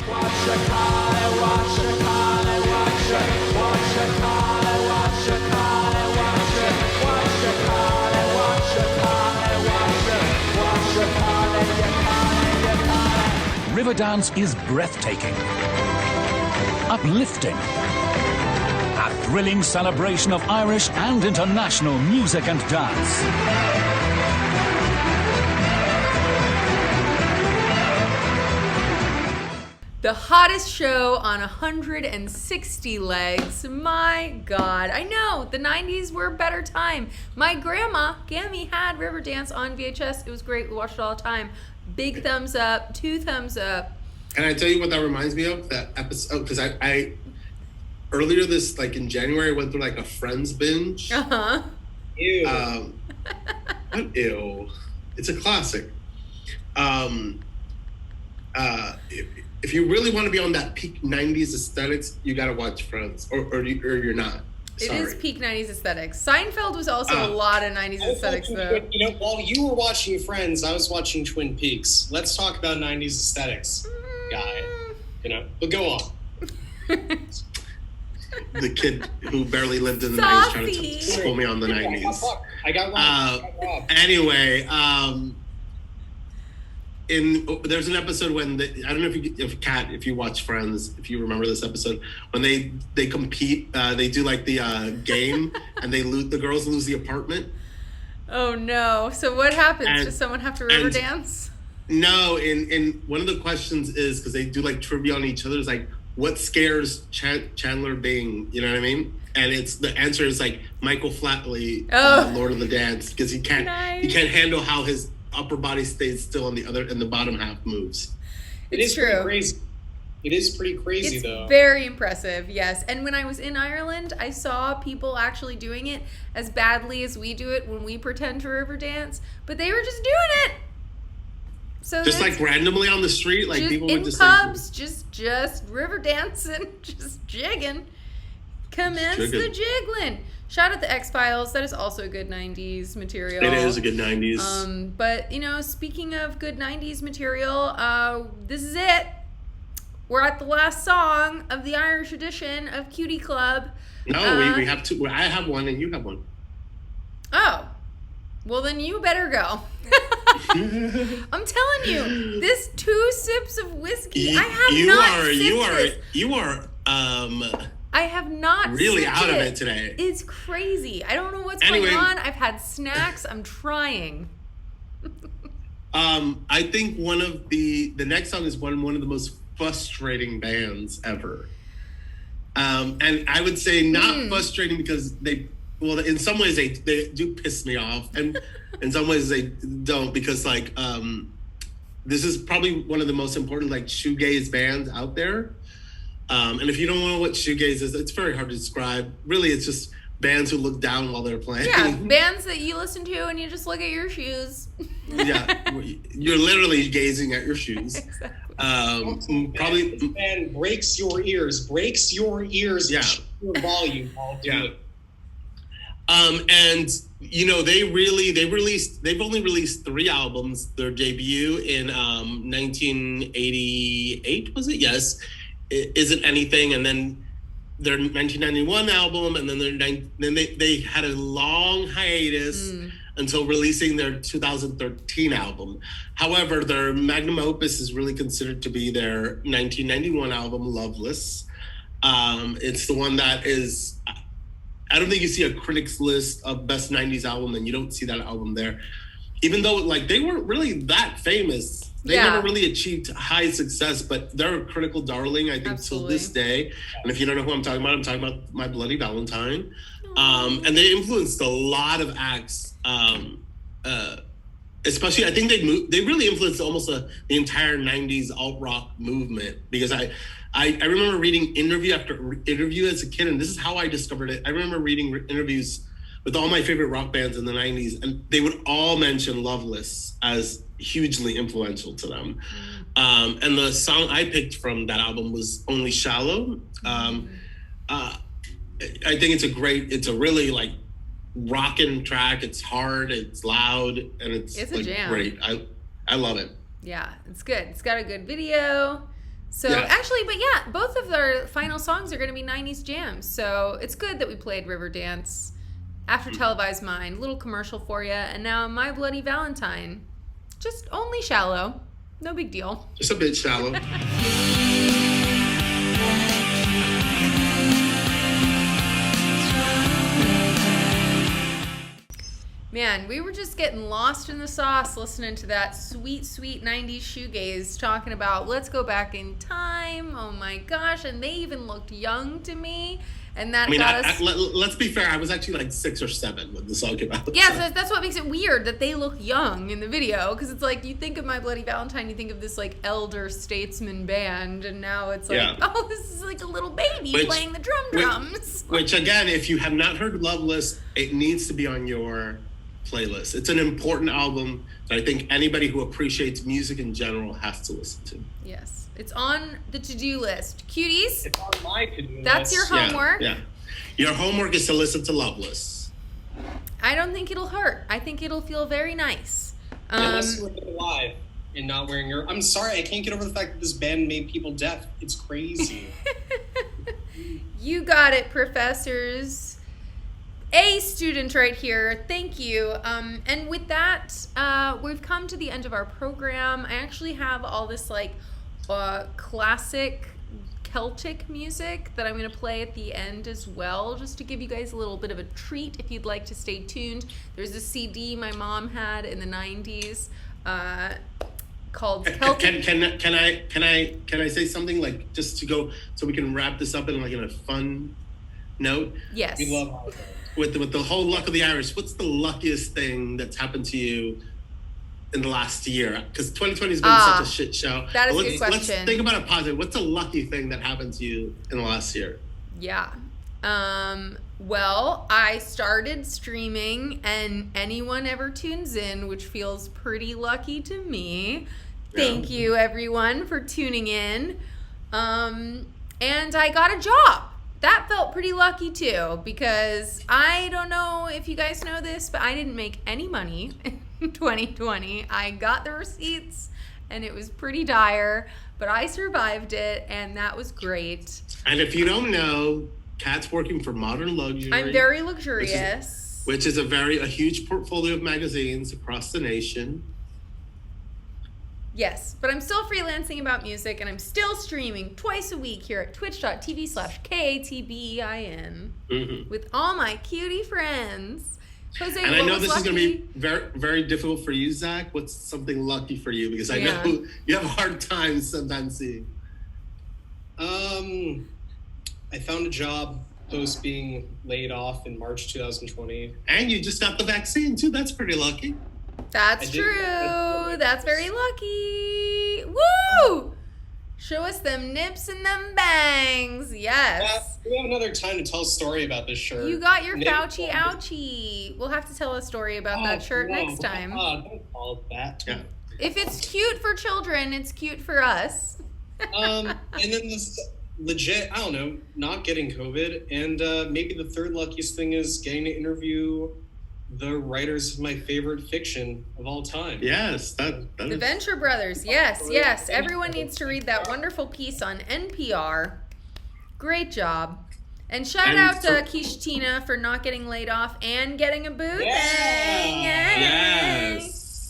Watch your car, watch your car, watch your car, watch your car, watch your car, watch your car, watch your car. Riverdance is breathtaking, uplifting, a thrilling celebration of Irish and international music and dance. The hottest show on 160 legs. My God. I know, the 90s were a better time. My grandma, Gammie, had Riverdance on VHS. It was great. We watched it all the time. Big thumbs up, 2 thumbs up. Can I tell you what that reminds me of? That episode, because I earlier this, like in January, I went through like a Friends binge. Uh-huh. Ew. What ew? It's a classic. if you really want to be on that peak 90s aesthetics, you got to watch Friends, or you're not. Sorry. It is peak 90s aesthetics. Seinfeld was also a lot of 90s aesthetics, though. You know, while you were watching Friends, I was watching Twin Peaks. Let's talk about 90s aesthetics, guy. You know, but go on. The kid who barely lived in the 90s trying to school me on the 90s. I got robbed. Anyway, there's an episode when I don't know if Kat, if you watch Friends, if you remember this episode, when they compete, they do like the game, and the girls lose the apartment. Oh no! So what happens? Does someone have to Riverdance? No, in one of the questions is, because they do like trivia on each other, is like, what scares Chandler Bing? You know what I mean? And the answer is like Michael Flatley, Lord of the Dance, because he can't handle how his upper body stays still and the bottom half moves. It's true. Crazy. It is pretty crazy, though. It's very impressive, yes. And when I was in Ireland, I saw people actually doing it as badly as we do it when we pretend to Riverdance, but they were just doing it. So just like randomly on the street, like people would just pubs, just river dancing, just jigging. Commence the jiggling. Shout out the X-Files. That is also good 90s material. It is a good 90s. But, you know, speaking of good 90s material, this is it. We're at the last song of the Irish edition of Cutie Club. No, we have two. I have one and you have one. Oh. Well, then you better go. I'm telling you, this 2 sips of whiskey, I have not really out of it today. It's crazy. I don't know what's going on. I've had snacks. I'm trying. I think one of the next song is one of the most frustrating bands ever. And I would say not frustrating because in some ways they do piss me off, and in some ways they don't, because like this is probably one of the most important like shoegaze bands out there. And if you don't know what shoegaze is, it's very hard to describe. Really, it's just bands who look down while they're playing. Yeah, bands that you listen to and you just look at your shoes. Yeah, you're literally gazing at your shoes. Exactly. Probably this band breaks your ears. Yeah. Your volume. I'll do it. And you know, they've only released 3 albums. Their debut in 1988, was it? Yes. Isn't Anything, and then their 1991 album, and then they had a long hiatus until releasing their 2013 album. However, their magnum opus is really considered to be their 1991 album, Loveless. It's the one that is, I don't think you see a critics list of best 90s album and you don't see that album there. Even though like they weren't really that famous. They never really achieved high success, but they're a critical darling, I think, till this day. And if you don't know who I'm talking about My Bloody Valentine. And they influenced a lot of acts. Especially, I think they really influenced almost the entire 90s alt-rock movement. Because I remember reading interview after interview as a kid, and this is how I discovered it. I remember reading interviews with all my favorite rock bands in the 90s, and they would all mention Loveless as hugely influential to them. And the song I picked from that album was Only Shallow. I think it's a really like rockin' track. It's hard, it's loud, and it's like, a jam. Great. I love it. Yeah, it's good. It's got a good video. So actually, but yeah, both of their final songs are going to be 90s jams. So it's good that we played Riverdance, After Televised Mind, little commercial for you, and now My Bloody Valentine. Just only shallow. No big deal. Just a bit shallow. Man, we were just getting lost in the sauce listening to that sweet, sweet 90s shoegaze talking about let's go back in time. Oh my gosh. And they even looked young to me. And that got us... let's be fair. I was actually like 6 or 7 when the song came out. Yeah, so that's what makes it weird that they look young in the video. Because it's like, you think of My Bloody Valentine, you think of this like elder statesman band. And now it's like, oh, this is like a little baby playing the drums. Which again, if you have not heard Loveless, it needs to be on your playlist. It's an important album that I think anybody who appreciates music in general has to listen to. Yes. It's on the to-do list. Cuties? It's on my to-do list. That's your homework. Yeah. Your homework is to listen to Loveless. I don't think it'll hurt. I think it'll feel very nice. Unless you were alive and not wearing your... I'm sorry, I can't get over the fact that this band made people deaf. It's crazy. You got it, professors. A student right here. Thank you. And with that, we've come to the end of our program. I actually have all this classic Celtic music that I'm going to play at the end as well, just to give you guys a little bit of a treat if you'd like to stay tuned. There's a CD my mom had in the 90s called Celtic. Can I say something, like, just to go so we can wrap this up in a fun note? Yes. We love with the whole luck of the Irish. What's the luckiest thing that's happened to you in the last year? Because 2020 has been such a shit show. That is a good question. Let's think about it positive. What's a lucky thing that happened to you in the last year? Yeah. Well, I started streaming, and anyone ever tunes in, which feels pretty lucky to me. Thank you, everyone, for tuning in. And I got a job. That felt pretty lucky too, because I don't know if you guys know this, but I didn't make any money in 2020. I got the receipts and it was pretty dire, but I survived it and that was great. And if you don't know, Kat's working for Modern Luxury. I'm very luxurious. Which is a huge portfolio of magazines across the nation. Yes, but I'm still freelancing about music, and I'm still streaming twice a week here at twitch.tv/KATBEIN with all my cutie friends. Jose, and I know this is going to be very, very difficult for you, Zach. What's something lucky for you? Because I know you have a hard time sometimes seeing. I found a job post being laid off in March 2020. And you just got the vaccine, too. That's pretty lucky. That's true. That's very lucky. Woo! Show us them nips and them bangs. Yes. We have another time to tell a story about this shirt. You got your Fauci ouchie. We'll have to tell a story about that shirt next time. Don't call it that. Yeah. If it's cute for children, it's cute for us. And then this legit, I don't know, not getting COVID. And maybe the third luckiest thing is getting to interview the writers of my favorite fiction of all time. Yes, the Venture Brothers. Yes. Everyone needs to read that wonderful piece on NPR. Great job. And shout out to Kishtina for not getting laid off and getting a boot. Yes.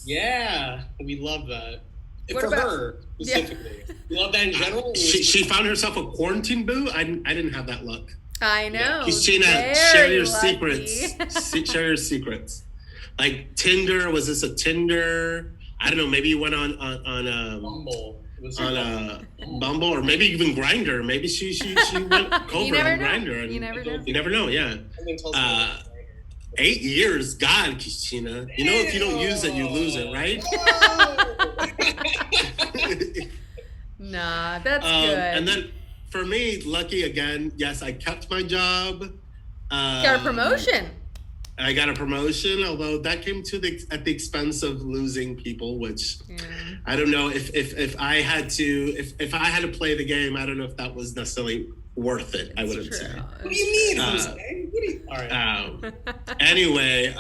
Yeah, we love that. For her specifically. We love that in general. She found herself a quarantine boo. I didn't have that luck. I know. Christina, share your secrets. Share your secrets. Like Tinder, was this a Tinder? I don't know. Maybe you went on Bumble. Bumble, or maybe even Grindr. Maybe she went covert on Grindr. You never know. You never know. Yeah. 8 years, God, Christina. You know, if you don't use it, you lose it, right? Nah, that's good. And then. For me, lucky again. Yes, I kept my job. Got a promotion. I got a promotion, although that came at the expense of losing people, which I don't know if I had to play the game. I don't know if that was necessarily worth it. I wouldn't say. What do you mean, Jose? All right. Anyway,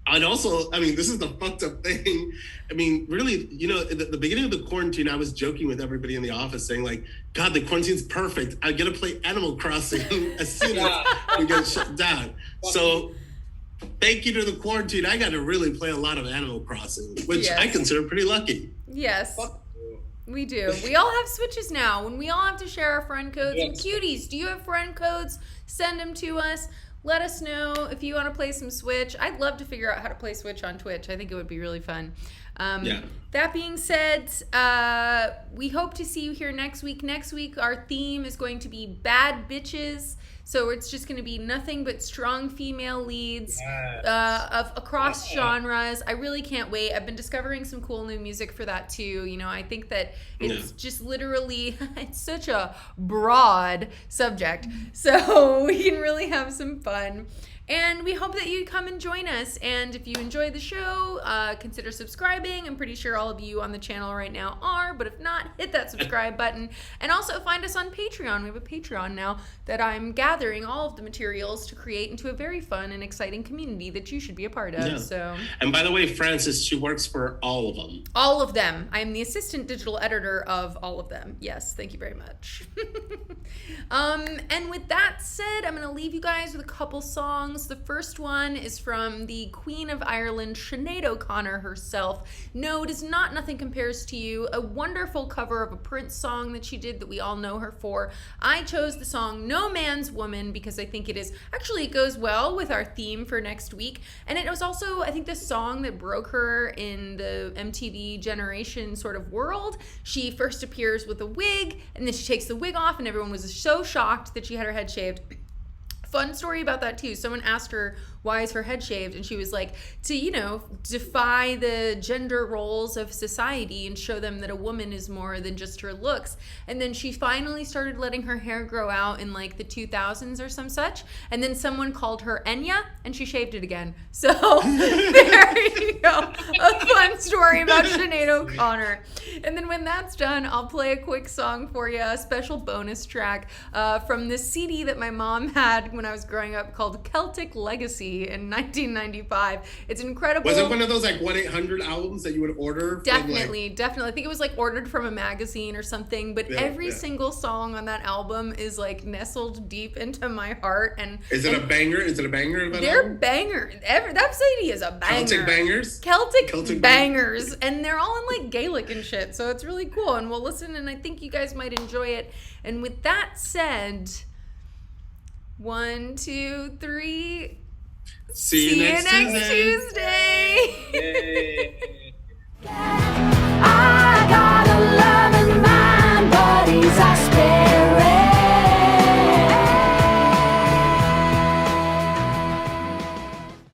and also, I mean, this is the fucked up thing. I mean, really, you know, at the beginning of the quarantine, I was joking with everybody in the office saying, like, God, the quarantine's perfect. I get to play Animal Crossing as soon as we get shut down. So thank you to the quarantine, I got to really play a lot of Animal Crossing, which I consider pretty lucky. Yes. We do. We all have Switches now, and we all have to share our friend codes. And cuties, do you have friend codes? Send them to us. Let us know if you want to play some Switch. I'd love to figure out how to play Switch on Twitch. I think it would be really fun. That being said, we hope to see you here next week. Next week, our theme is going to be bad bitches. So it's just going to be nothing but strong female leads of across genres. I really can't wait. I've been discovering some cool new music for that too. You know, I think that it's just literally, it's such a broad subject. So we can really have some fun. And we hope that you come and join us. And if you enjoy the show, consider subscribing. I'm pretty sure all of you on the channel right now are, but if not, hit that subscribe button. And also find us on Patreon. We have a Patreon now that I'm gathering all of the materials to create into a very fun and exciting community that you should be a part of. Yeah. So. And by the way, Frances, she works for all of them. All of them. I'm the assistant digital editor of all of them. Yes, thank you very much. And with that said, I'm going to leave you guys with a couple songs. The first one is from the Queen of Ireland, Sinead O'Connor herself. No, it is not Nothing Compares to You, a wonderful cover of a Prince song that she did that we all know her for. I chose the song No Man's Woman because I think it goes well with our theme for next week. And it was also, I think, the song that broke her in the MTV generation sort of world. She first appears with a wig, and then she takes the wig off, and everyone was so shocked that she had her head shaved. Fun story about that too. Someone asked her, why is her head shaved? And she was like, to, defy the gender roles of society and show them that a woman is more than just her looks. And then she finally started letting her hair grow out in like the 2000s or some such. And then someone called her Enya and she shaved it again. So there you go. A fun story about Sinead O'Connor. And then when that's done, I'll play a quick song for you, a special bonus track from this CD that my mom had when I was growing up called Celtic Legacy in 1995. It's incredible. Was it one of those like 1-800 albums that you would order? Definitely. I think it was like ordered from a magazine or something, but every single song on that album is like nestled deep into my heart. And is it a banger? Is it a banger? They're bangers. That CD is a banger. Celtic bangers? Celtic bangers. And they're all in like Gaelic and shit, so it's really cool. And we'll listen, and I think you guys might enjoy it. And with that said, 1, 2, 3. See you next Tuesday. Yay.